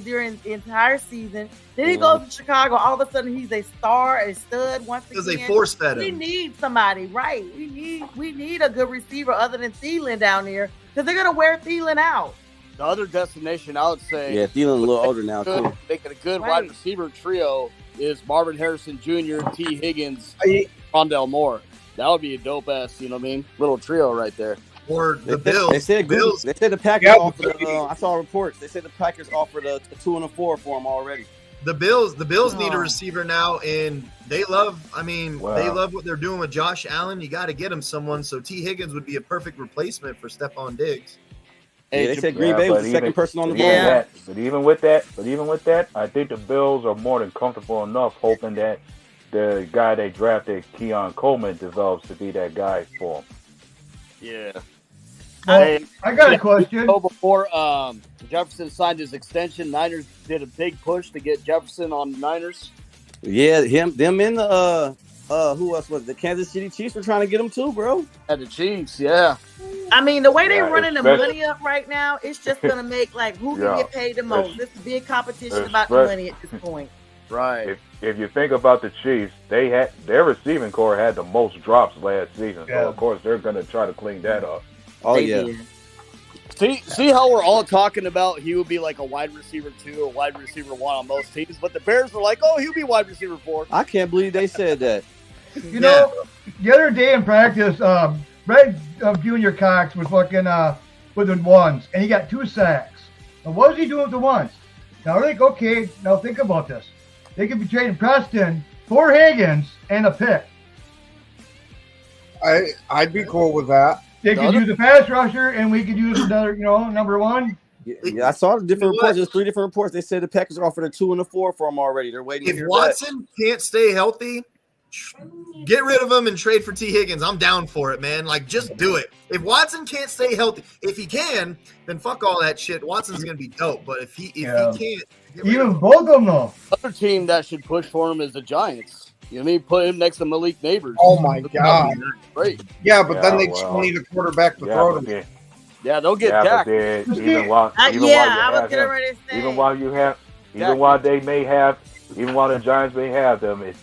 during the entire season. Then he goes to Chicago. All of a sudden, he's a star, a stud once again. Because they force fed We him. need somebody, right? We need a good receiver other than Thielen down there because they're going to wear Thielen out. The other destination, I would say, Yeah, Thielen a little older now too. making a good Right. wide receiver trio is Marvin Harrison Jr., T. Higgins, Rondell Moore. That would be a dope ass, little trio right there. Or the They Bills. said Bills. They said the Packers Yeah, offered. I saw reports. They said the Packers offered a 2 and a 4 for him already. The Bills need a Oh. receiver now, and they love. Wow. They love what they're doing with Josh Allen. You got to get him someone. So T. Higgins would be a perfect replacement for Stephon Diggs. Yeah, they said Green Bay but was the second person on the even board. But even with that, I think the Bills are more than comfortable enough hoping that the guy they drafted, Keon Coleman, develops to be that guy for them. Yeah. Well, I got a question. So before Jefferson signed his extension, Niners did a big push to get Jefferson on the Niners. Yeah, them and the who else was it? The Kansas City Chiefs were trying to get him too, bro. At the Chiefs, yeah. I mean, the way they're Yeah, running the especially- money up right now, it's just going to make, who can Yeah. get paid the most. This is big competition about the money at this point. Right. If you think about the Chiefs, their receiving core had the most drops last season, Yeah. so of course they're going to try to clean that up. Oh They yeah. did. See how we're all talking about he would be like a wide receiver 2 or wide receiver 1 on most teams, but the Bears were like, oh, he'll be wide receiver 4. I can't believe they said that. You know, the other day in practice, Brett Junior Cox was fucking with the ones, and he got 2 sacks. Now, what was he doing with the ones? Now, we're like, okay, now think about this. They could be trading Preston for Higgins and a pick. I'd be cool with that. They could use a pass rusher, and we could use another, number 1. Yeah, I saw the different reports. There's 3 different reports. They said the Packers offered a 2 and a 4 for him already. They're waiting to If hear Watson can't stay healthy, get rid of him and trade for T. Higgins. I'm down for it, man. Just do it. If Watson can't stay healthy, if he can, then fuck all that shit. Watson's gonna be dope. But if he can't, get rid of Even him. both of them, though. Other team that should push for him is the Giants. You know what I mean? Put him next to Malik Neighbors. Oh my god. Great. Yeah, but then Yeah, they well, still need a quarterback to Yeah, throw but to. then, Yeah, they'll get yeah, Dak. but then even while I was getting ready to say. even while the Giants may have them, it's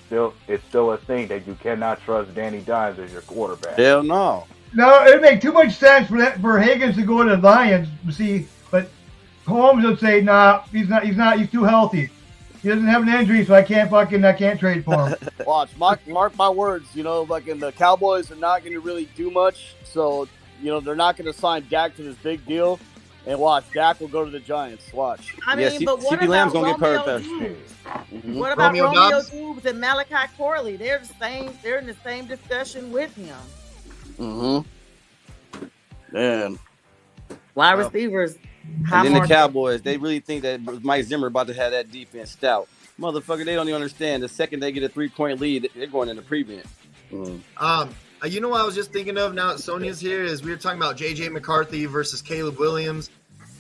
still a thing that you cannot trust Danny Dimes as your quarterback. Hell no. No, it'd make too much sense for Higgins to go to the Lions. See, but Holmes would say, nah, he's too healthy. He doesn't have an injury, so I can't trade for him. Watch, mark my words. The Cowboys are not going to really do much. So, they're not going to sign Dak to this big deal. And watch, Dak will go to the Giants. Watch. I mean, but what CeeDee Lamb's about gonna get Romeo hurt Doubs? What about Romeo Romeo Doubs? Doubs and Malachi Corley? They're in the same discussion with him. Man. Wide receivers. And then the Cowboys, they really think that Mike Zimmer about to have that defense stout. Motherfucker, they don't even understand. The second they get a 3-point lead, they're going in the prevent. You know what I was just thinking of now that Sonia's here is we were talking about J.J. McCarthy versus Caleb Williams.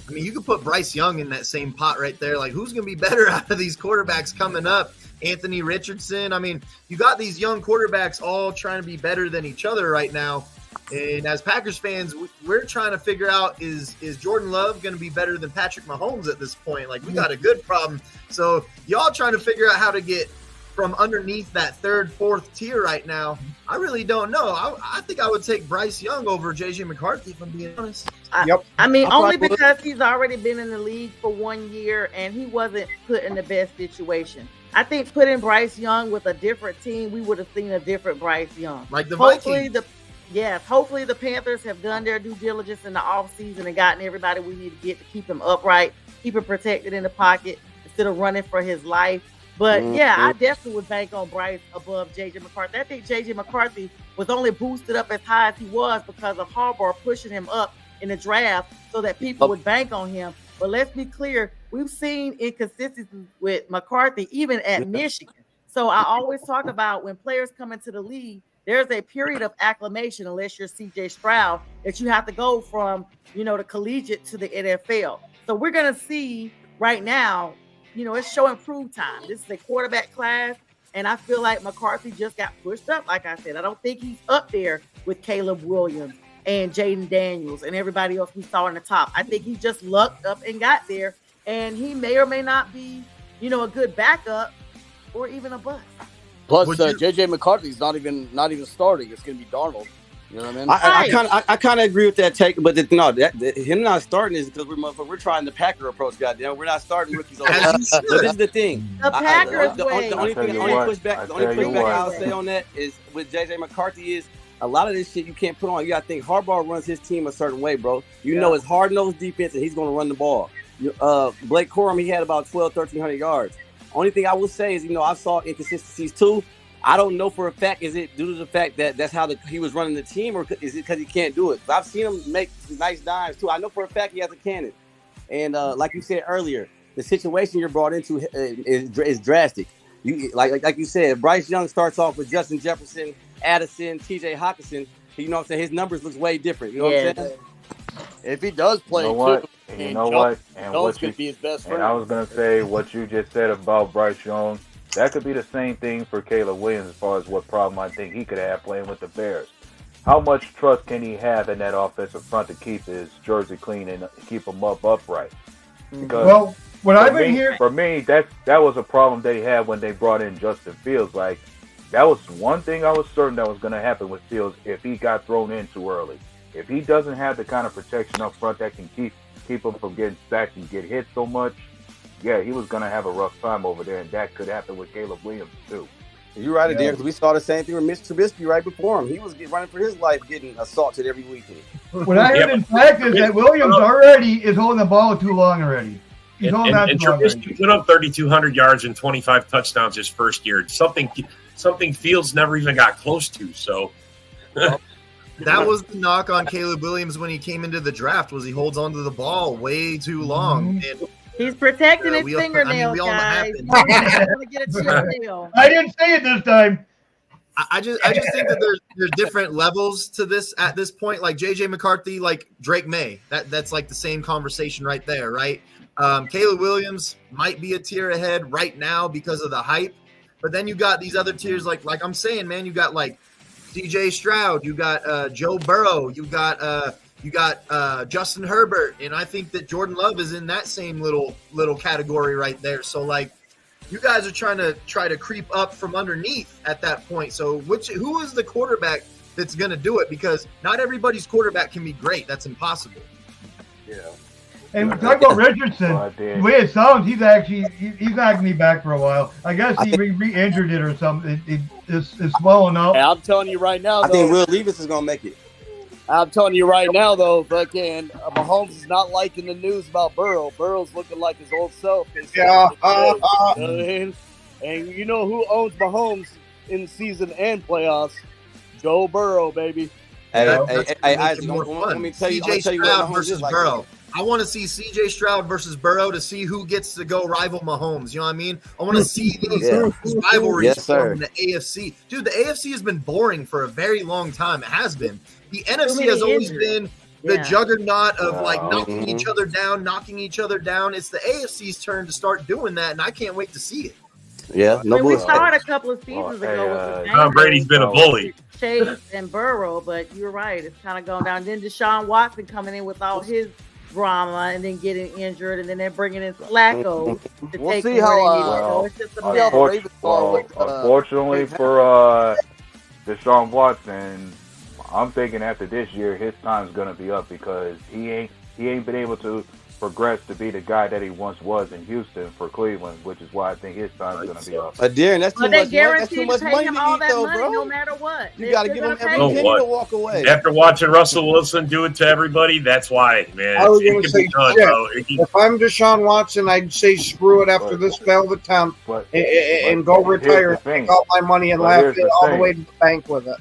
I mean, you could put Bryce Young in that same pot right there. Who's going to be better out of these quarterbacks coming up? Anthony Richardson. I mean, you got these young quarterbacks all trying to be better than each other right now. And as Packers fans, we're trying to figure out, is Jordan Love going to be better than Patrick Mahomes at this point? Like, we got a good problem. So y'all trying to figure out how to get from underneath that third, fourth tier right now. I really don't know. I think I would take Bryce Young over J.J. McCarthy, if I'm being honest. I mean, only because he's already been in the league for 1 year and he wasn't put in the best situation. I think putting Bryce Young with a different team, we would have seen a different Bryce Young. Like the Vikings. Hopefully the Panthers have done their due diligence in the offseason and gotten everybody we need to get to keep him upright, keep him protected in the pocket instead of running for his life. But I definitely would bank on Bryce above J.J. McCarthy. I think J.J. McCarthy was only boosted up as high as he was because of Harbaugh pushing him up in the draft so that people would bank on him. But let's be clear, we've seen inconsistencies with McCarthy even at Michigan. So I always talk about when players come into the league, there's a period of acclimation, unless you're C.J. Stroud, that you have to go from, the collegiate to the NFL. So we're going to see right now, it's showing prove time. This is a quarterback class, and I feel like McCarthy just got pushed up. Like I said, I don't think he's up there with Caleb Williams and Jaden Daniels and everybody else we saw in the top. I think he just lucked up and got there, and he may or may not be, a good backup or even a bust. Plus, J.J. McCarthy's not even starting. It's going to be Darnold. You know what I mean? I kind of agree with that take, but him not starting is because we're trying the Packer approach. Goddamn, we're not starting rookies. So this is the thing. The Packers the only pushback I'll say on that is with J.J. McCarthy is a lot of this shit you can't put on. You got to think Harbaugh runs his team a certain way, bro. You know it's hard-nosed defense, and he's going to run the ball. Blake Corum, he had about 1,300 yards. Only thing I will say is, I saw inconsistencies too. I don't know for a fact, is it due to the fact that that's how he was running the team, or is it because he can't do it? I've seen him make some nice dimes, too. I know for a fact he has a cannon. And like you said earlier, the situation you're brought into is drastic. Like you said, Bryce Young starts off with Justin Jefferson, Addison, T.J. Hawkinson. You know what I'm saying? His numbers looks way different. You know what I'm saying? If he does play, And what could be his best friend. And I was going to say what you just said about Bryce Young. That could be the same thing for Caleb Williams as far as what problem I think he could have playing with the Bears. How much trust can he have in that offensive front to keep his jersey clean and keep him upright? Because what I've been hearing, for me, that was a problem they had when they brought in Justin Fields. Like, that was one thing I was certain that was going to happen with Fields if he got thrown in too early. If he doesn't have the kind of protection up front that can keep him from getting sacked and get hit so much, yeah, he was going to have a rough time over there, and that could happen with Caleb Williams, too. You're right, because we saw the same thing with Mitch Trubisky right before him. He was running for his life, getting assaulted every weekend. What I heard in practice that Williams already is holding the ball too long already. He's holding that too long already. Trubisky put up 3,200 yards and 25 touchdowns his first year. Something Fields never even got close to, so... That was the knock on Caleb Williams when he came into the draft, was he holds onto the ball way too long. And he's protecting his fingernails, guys. I didn't say it this time. I just think that there's different levels to this at this point. Like J.J. McCarthy, like Drake May. That's like the same conversation right there, right? Caleb Williams might be a tier ahead right now because of the hype. But then you got these other tiers, like I'm saying, man, you got like C.J. Stroud, you got Joe Burrow, you got Justin Herbert, and I think that Jordan Love is in that same little category right there. So like, you guys are trying to creep up from underneath at that point. So who is the quarterback that's going to do it? Because not everybody's quarterback can be great. That's impossible. Yeah. And we talk about Richardson. The way it sounds, he's not going to be back for a while. I guess he re-injured it or something. It's swelling up. Hey, I'm telling you right now, I think Will Levis is going to make it. I'm telling you right now, though, fucking Mahomes is not liking the news about Burrow. Burrow's looking like his old self. Yeah. And you know who owns Mahomes in season and playoffs? Joe Burrow, baby. Hey, Isaac, let me tell you Stroud versus Burrow. I want to see C.J. Stroud versus Burrow to see who gets to go rival Mahomes. You know what I mean? I want to see these rivalries in the AFC. Dude, the AFC has been boring for a very long time. It has been. The NFC has always been the juggernaut of like knocking each other down. It's the AFC's turn to start doing that, and I can't wait to see it. Yeah, no I mean, we bullshit. started a couple of seasons ago with the Tom Brady's been a bully. Chase and Burrow, but you're right. It's kind of going down. Then Deshaun Watson coming in with all his drama and then getting injured, and then they're bringing in Flacco to We'll take see him where how, they need to go. It's just a mess. Unfortunately for Deshaun Watson, I'm thinking after this year his time's gonna be up because he ain't been able to progress to be the guy that he once was in Houston for Cleveland, which is why I think his time's gonna be up. Darren, that's too But much they money. That's too guaranteed much to pay money him to all eat, that though, money, bro. no matter what. You got to give him every penny to walk away. After watching Russell Wilson do it to everybody, that's why, man. I was It going to can say, be done, shit. bro. If I'm Deshaun Watson, I'd say screw it after this velvet town and go retire and take all my money and laugh it all the way to the bank with it.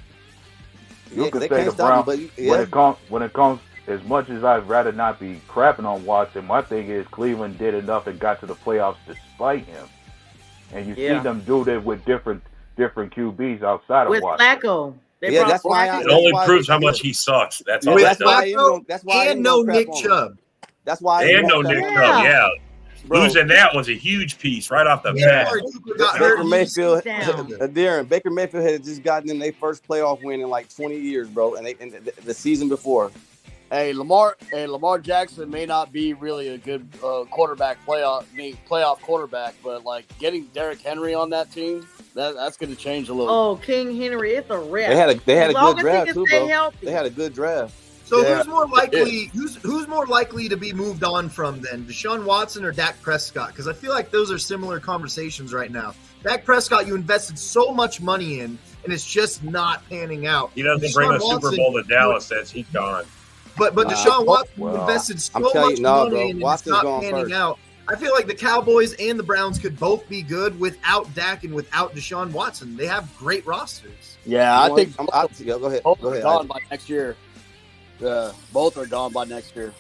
You can say the Browns when it comes. As much as I'd rather not be crapping on Watson, my thing is Cleveland did enough and got to the playoffs despite him. And you see them do that with different QBs outside of With Watson. Flacco. That's why. It only proves how much he sucks. That's all. That's why. And no Nick Chubb. And no Nick Chubb. Yeah. Losing that was a huge piece right off the bat. Baker Mayfield, Darren, Baker Mayfield had just gotten in their first playoff win in like 20 years, bro, and the season before. Hey, Lamar Jackson may not be really a good playoff quarterback, but like getting Derrick Henry on that team, that's going to change a little. Oh, King Henry, it's a wrap. They had a good draft too, bro. Healthy. They had a good draft. So who's more likely? Who's more likely to be moved on from then, Deshaun Watson or Dak Prescott? Because I feel like those are similar conversations right now. Dak Prescott, you invested so much money in, and it's just not panning out. He doesn't Deshaun bring a Watson, Super Bowl to Dallas. He's gone. But Deshaun Watson invested so much money and it's not panning out. I feel like the Cowboys and the Browns could both be good without Dak and without Deshaun Watson. They have great rosters. Yeah, I think go ahead. Both Go are ahead. gone by next year. Both are gone by next year.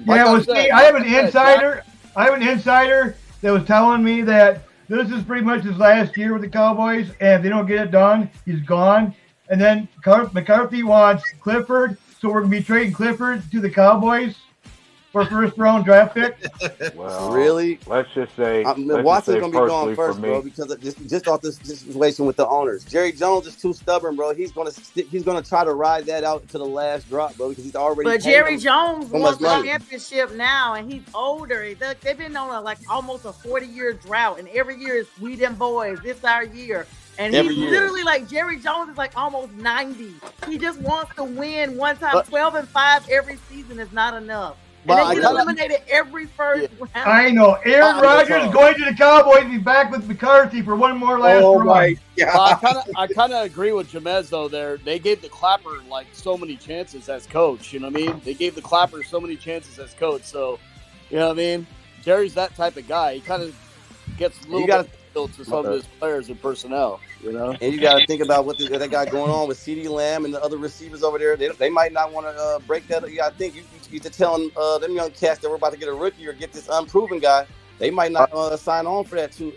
I have an insider. I have an insider that was telling me that this is pretty much his last year with the Cowboys, and if they don't get it done, he's gone. And then McCarthy wants Clifford, so we're gonna be trading Clifford to the Cowboys for first round draft pick. Well, really? Let's just say Watson's gonna be gone first, me, bro, because of just off this situation with the owners. Jerry Jones is too stubborn, bro. He's gonna try to ride that out to the last drop, bro, because he's already. But Jerry Jones so wants much a money. championship now, and he's older. They've been on almost a 40-year drought, and every year is we them boys. This our year. And Every he's year. literally like Jerry Jones is like almost 90. He just wants to win one time. 12-5 every season is not enough. And they get eliminated every first round. I know. Aaron Rodgers going to the Cowboys. Be back with McCarthy for one more last run. I kind of agree with Jamez though. They gave the Clapper like so many chances as coach. You know what I mean? They gave the Clapper so many chances as coach. So, you know what I mean? Jerry's that type of guy. He kind of gets a little bit to some of his players and personnel. You know, and you got to think about what they got going on with CeeDee Lamb and the other receivers over there. They might not want to break that. You got to think you to tell them young cats that we're about to get a rookie or get this unproven guy. They might not sign on for that too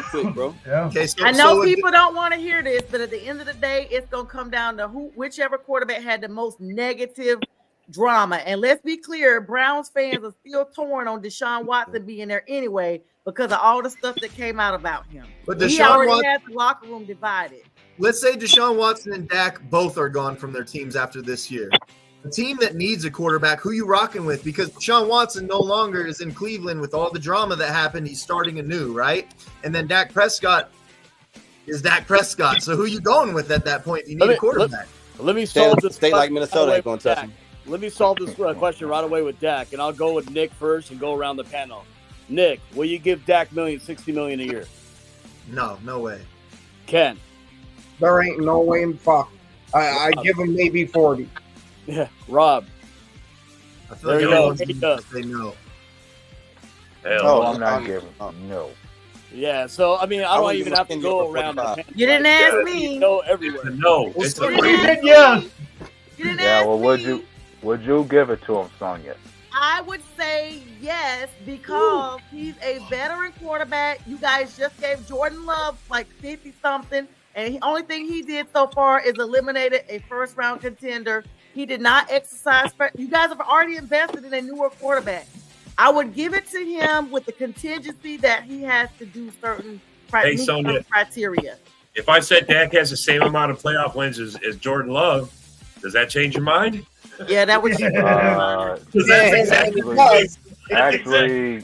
quick, bro. Yeah. Okay, so, I know people don't want to hear this, but at the end of the day, it's gonna come down to whichever quarterback had the most negative drama. And let's be clear, Browns fans are still torn on Deshaun Watson being there anyway because of all the stuff that came out about him. But He already had the locker room divided. Let's say Deshaun Watson and Dak both are gone from their teams after this year. A team that needs a quarterback, who you rocking with? Because Deshaun Watson no longer is in Cleveland with all the drama that happened. He's starting anew, right? And then Dak Prescott is Dak Prescott. So who you going with at that point? You need a quarterback. Let me solve this. State like Minnesota ain't going to touch him. Let me solve this question right away with Dak, and I'll go with Nick first and go around the panel. Nick, will you give Dak $60 million a year? No way. Ken? There ain't no way in fuck. I give him maybe 40. Yeah, Rob. I feel like everyone's going to say no. I'm not giving no. Yeah, so I mean, I don't even have to go around the panel. You didn't ask me. No, everywhere. No. You didn't yes. You didn't Yeah, ask well, me. would you give it to him, Sonya? I would say yes because he's a veteran quarterback. You guys just gave Jordan Love like 50-something, and the only thing he did so far is eliminated a first-round contender. He did not exercise. You guys have already invested in a newer quarterback. I would give it to him with the contingency that he has to do certain Hey, meet Sonia. some criteria. If I said Dak has the same amount of playoff wins as Jordan Love, does that change your mind? Yeah, that would change. Because that's exactly Actually,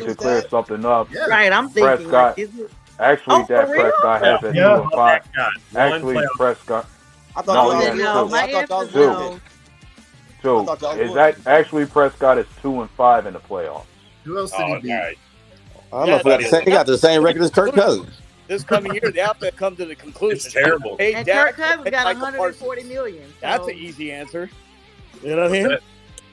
to clear something up, right? I'm thinking Prescott. is it? Actually, Dak Prescott has a 2-5. Actually, Prescott. I thought my answer two. Is that actually Prescott is 2-5 in the playoffs? Who else did he beat? I don't know if he got the same record as Kirk Cousins. This coming year, they have to come to the conclusion. It's terrible. Hey, And Dak, Kirk Cousins got Michael 140 Parsons. million. So. That's an easy answer. You know what I mean?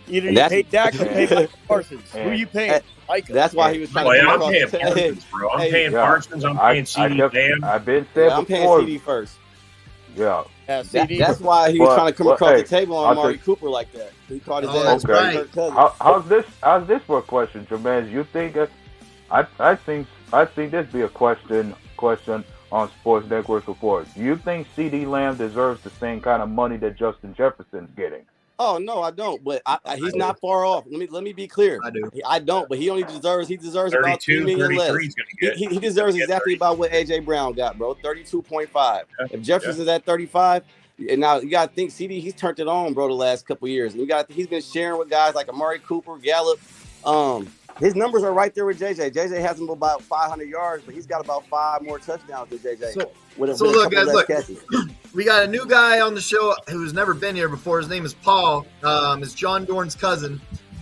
Either you That's- pay Dak or pay Michael Parsons. Who you paying? Michael. That's why he was trying Boy, to. I'm paying Parsons, bro. I'm paying Parsons. I'm paying CD. I've been said I'm before. paying CD first. Yeah. That's why he was trying to come across the table on Amari Cooper like that. He caught his ass. Okay. How's this for a question, Jermaine? You think I think this be a question on Sports Network Report. Do you think CD Lamb deserves the same kind of money that Justin Jefferson's getting? Oh no, I don't. But he's not far off. Let me be clear. I do. I don't. But he deserves about 32, $3 million less. 33 is gonna get. He deserves exactly about what AJ Brown got, bro. 32.5. If Jefferson's at 35, and now you gotta think CD. He's turned it on, bro. The last couple of years, and he's been sharing with guys like Amari Cooper, Gallup. His numbers are right there with JJ. JJ has him about 500 yards, but he's got about 5 more touchdowns than JJ. So look, guys, look. We got a new guy on the show who's never been here before. His name is Paul. It's John Dorn's cousin.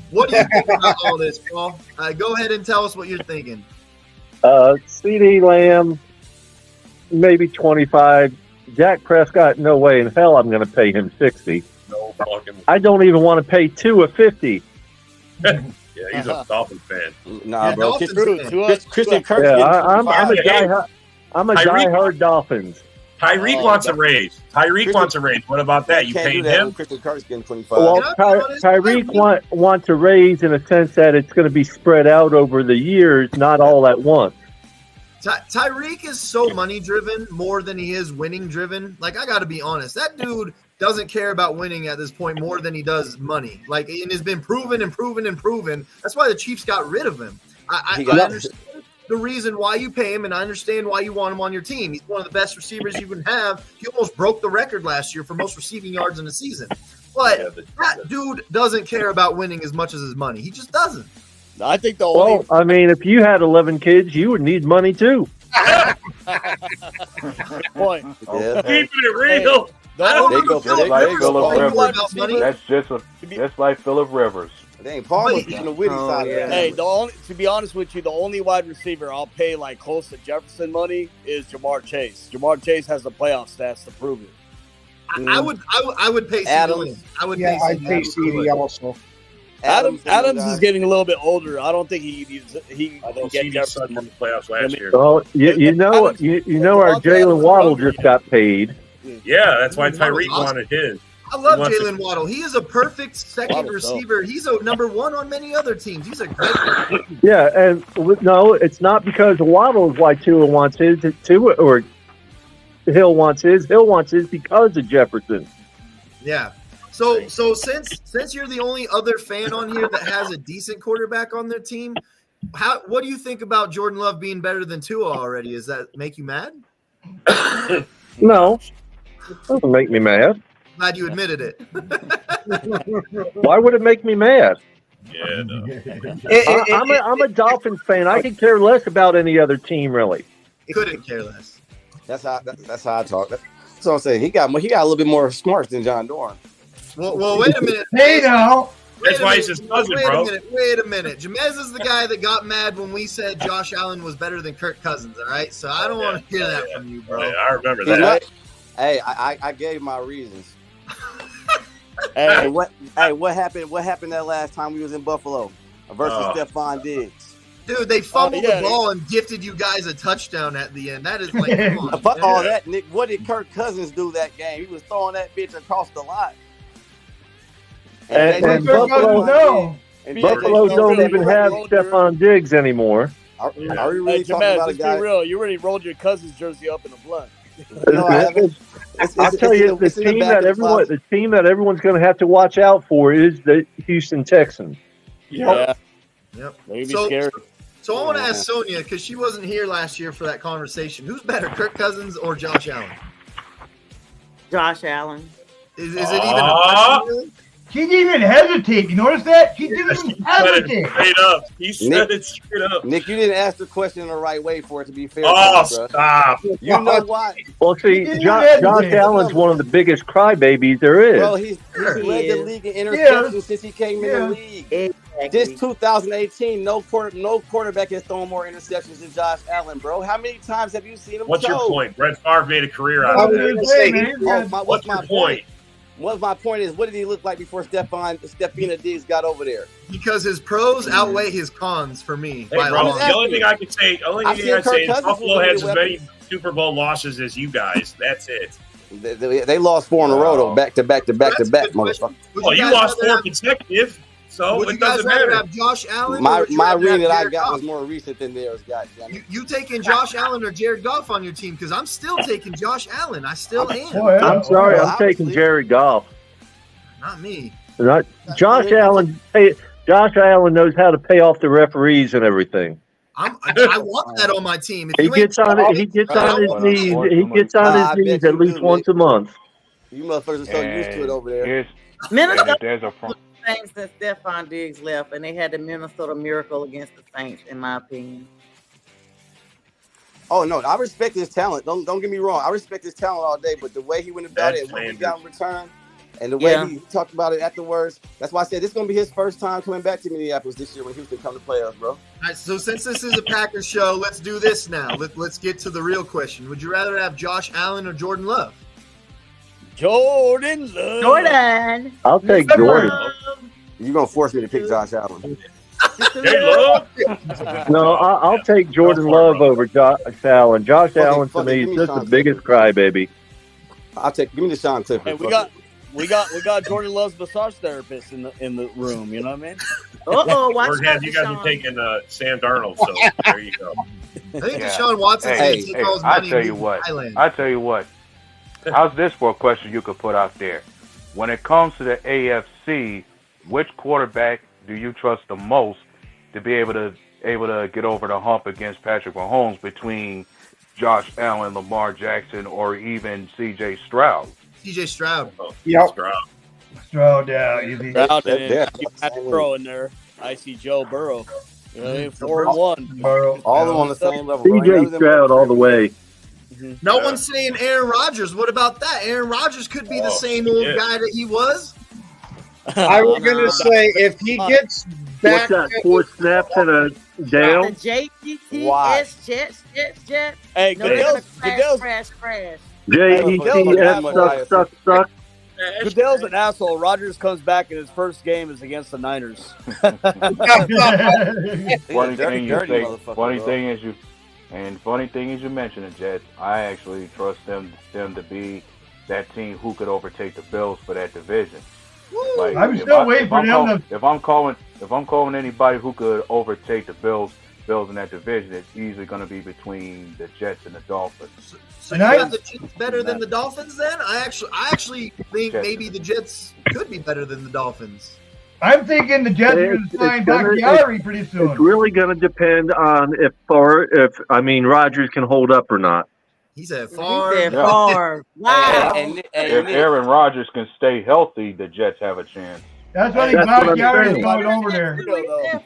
What do you think about all this, Paul? Go ahead and tell us what you're thinking. CD Lamb, maybe 25. Dak Prescott, no way in hell I'm going to pay him 60. No fucking. I don't even want to pay 2 of 50. Yeah, he's a Dolphin fan. Nah, bro. Christian Kirk. Yeah, I'm a diehard Dolphins. Tyreek wants a raise. Tyreek wants a raise. What about that? You paying him? Christian Kirk's getting 25. Well, Tyreek wants a raise in a sense that it's going to be spread out over the years, not all at once. Tyreek is so money driven more than he is winning driven. Like, I got to be honest, that dude doesn't care about winning at this point more than he does money. Like, and it's been proven and proven and proven. That's why the Chiefs got rid of him. I understand the reason why you pay him, and I understand why you want him on your team. He's one of the best receivers you can have. He almost broke the record last year for most receiving yards in a season. But that dude doesn't care about winning as much as his money. He just doesn't. I think the only. Well, I mean, if you had 11 kids, you would need money too. Point. Yeah. Keeping it real. That's just like Phillip Rivers. Dang, Palmer's on the witty side of that. Hey, to be honest with you, the only wide receiver I'll pay like close to Jefferson money is Jamar Chase. Jamar Chase has the playoff stats to prove it. I would pay Adams. I'd pay CD also. Adams is getting a little bit older. I don't think he can get Jefferson in the playoffs last year. Well, you know our Jalen Waddle just got paid. Yeah, that's why Tyreek wanted his. I love Jalen Waddle. He is a perfect second receiver. He's a number 1 on many other teams. He's a great player. Yeah, and no, it's not because Waddle is why Tua wants his. Or Hill wants his. Hill wants his because of Jefferson. Yeah. So since you're the only other fan on here that has a decent quarterback on their team, what do you think about Jordan Love being better than Tua already? Does that make you mad? No, doesn't make me mad. Glad you admitted it. Why would it make me mad? Yeah, no. I'm a Dolphins fan. I could care less about any other team, really. Couldn't care less. That's how I talk. That's what I'm saying. He got a little bit more smarts than John Dorn. Well, wait a minute. Hey, now. That's why he's his cousin, bro. Wait a minute. Jamez is the guy that got mad when we said Josh Allen was better than Kirk Cousins, all right? So I don't want to hear that from you, bro. I remember that. Hey, I gave my reasons. Hey, what happened? What happened that last time we was in Buffalo versus Stephon Diggs? Dude, they fumbled the ball and gifted you guys a touchdown at the end. That is like, come on. Fuck all that, Nick. What did Kirk Cousins do that game? He was throwing that bitch across the line. And Buffalo don't even have Stephon Diggs anymore. Are we really talking about a guy? Be real. You already rolled your cousin's jersey up in the blood. No, I haven't. I'll tell you, the team that everyone's going to have to watch out for is the Houston Texans. Yeah. Yep. Maybe scary. So I want to ask Sonia, because she wasn't here last year for that conversation. Who's better, Kirk Cousins or Josh Allen? Josh Allen. Is it even a question, really? She didn't even hesitate. You notice that? She didn't even hesitate. Straight up. He said it straight up. Nick, you didn't ask the question in the right way for it to be fair. Oh, to you, bro. stop. You know why? Well, see, Josh Allen's one of the biggest crybabies there is. Bro, he's led the league in interceptions since he came in the league. Exactly. Since 2018, no quarterback has thrown more interceptions than Josh Allen, bro. How many times have you seen him What's your throw? point? Brett Favre made a career out of that. What's my point? What's my point is, what did he look like before Stephina Diggs got over there? Because his pros outweigh his cons for me. Hey, bro, the only thing I can say, is Buffalo has as many Super Bowl losses as you guys. That's it. They lost 4 in a row, though, back to back, motherfucker. Well, you lost 4 consecutive, so it doesn't matter. Have Josh Allen? My reading that I got was more recent than theirs, guys. You taking Josh Allen or Jared Goff on your team? Because I'm still taking Josh Allen. I still am. I'm sorry, I'm taking Jared Goff. Not me. Josh Allen. Josh Allen knows how to pay off the referees and everything. I want that on my team. He gets on his knees. He gets on his knees at least once a month. You motherfuckers are so used to it over there. Minnesota Saints since Stephon Diggs left, and they had the Minnesota Miracle against the Saints, in my opinion. Oh no, I respect his talent. Don't get me wrong. I respect his talent all day, but the way he went about it, and what he got in return, and the way he talked about it afterwards, that's why I said this is gonna be his first time coming back to Minneapolis this year when Houston come to play us, bro. All right, so since this is a Packers show, let's do this now. Let's get to the real question. Would you rather have Josh Allen or Jordan Love? Jordan Love. Jordan. I'll take Jordan. You're gonna force me to pick Josh Allen. No, I'll take Jordan Love over Josh Allen. Josh Allen to me is just the biggest crybaby. Give me the Sean Clifford. Hey, we got Jordan Love's massage therapist in the room. You know what I mean? Watch out, you guys are taking Sam Darnold, so there you go. I think Deshaun Watson's going to take all his money. I tell you what. How's this for a question you could put out there? When it comes to the AFC, which quarterback do you trust the most to be able to get over the hump against Patrick Mahomes between Josh Allen, Lamar Jackson, or even C.J. Stroud? C.J. Stroud. Yep. Stroud, easy. Stroud, and you had Burrow in there. I see Joe Burrow. You know, 4-1. Burrow. All of them on the same level. C.J. Stroud all the way. No one's saying Aaron Rodgers. What about that? Aaron Rodgers could be the same old guy that he was. I was going to say, if he gets back... What's that, 4 snaps and a down? The JETS, Jets. Hey, Goodell's crash. JETS, suck. Goodell's an asshole. Rodgers comes back and his first game is against the Niners. Funny thing is you mentioned the Jets. I actually trust them to be that team who could overtake the Bills for that division. Like, I'm still waiting for them to. If I'm calling anybody who could overtake the Bills in that division, it's easily going to be between the Jets and the Dolphins. So you have the Jets better than the Dolphins then? I actually think maybe the Jets could be better than the Dolphins. I'm thinking the Jets are going to sign Bakhtiari pretty soon. It's really going to depend on if Rodgers can hold up or not. He said Favre. Wow. If Aaron Rodgers can stay healthy, the Jets have a chance. That's why Bakhtiari is going over there.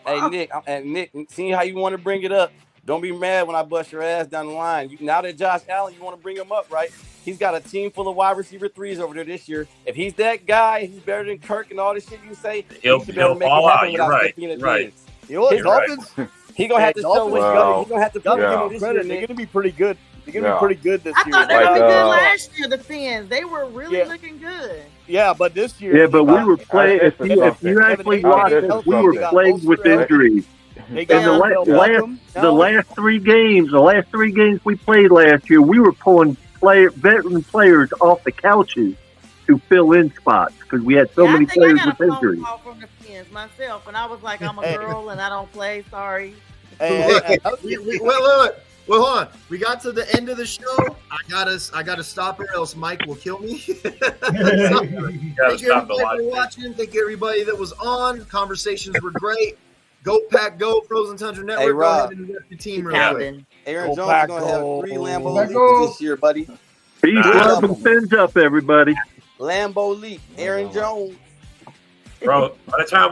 Hey, Nick, seeing how you want to bring it up, don't be mad when I bust your ass down the line. Now that Josh Allen, you want to bring him up, right? He's got a team full of wide receiver 3s over there this year. If he's that guy, he's better than Kirk and all this shit you say. He'll fall out. You're right. Right. You know what, Dolphins? He gonna have to show which gun. He's gonna have to prove this year. They're gonna be pretty good. They're gonna be pretty good this year. I thought they were good last year. The Fins, they were really looking good. Yeah, but this year. Yeah, but we were playing. If you actually watched it, we were playing with injuries. And the last 3 games we played last year, we were pulling veteran players off the couches to fill in spots because we had so many players with injuries. I got a phone call from the Fins myself, and I was like, I'm a girl and I don't play. Sorry. Well, hold on. We got to the end of the show. I gotta stop or else Mike will kill me. Thank you everybody for watching. Thank you everybody that was on. Conversations were great. Go Pack Go, Frozen Tundra Network. Hey, Go Rob. ahead and rep your team real quick. Aaron Go Jones Pack is going to have Go. 3 Lambo Pack leaks Go. this year, buddy. Peace, Three love, of and them. fins up, everybody. Lambo leak. Aaron Jones. Bro, by the time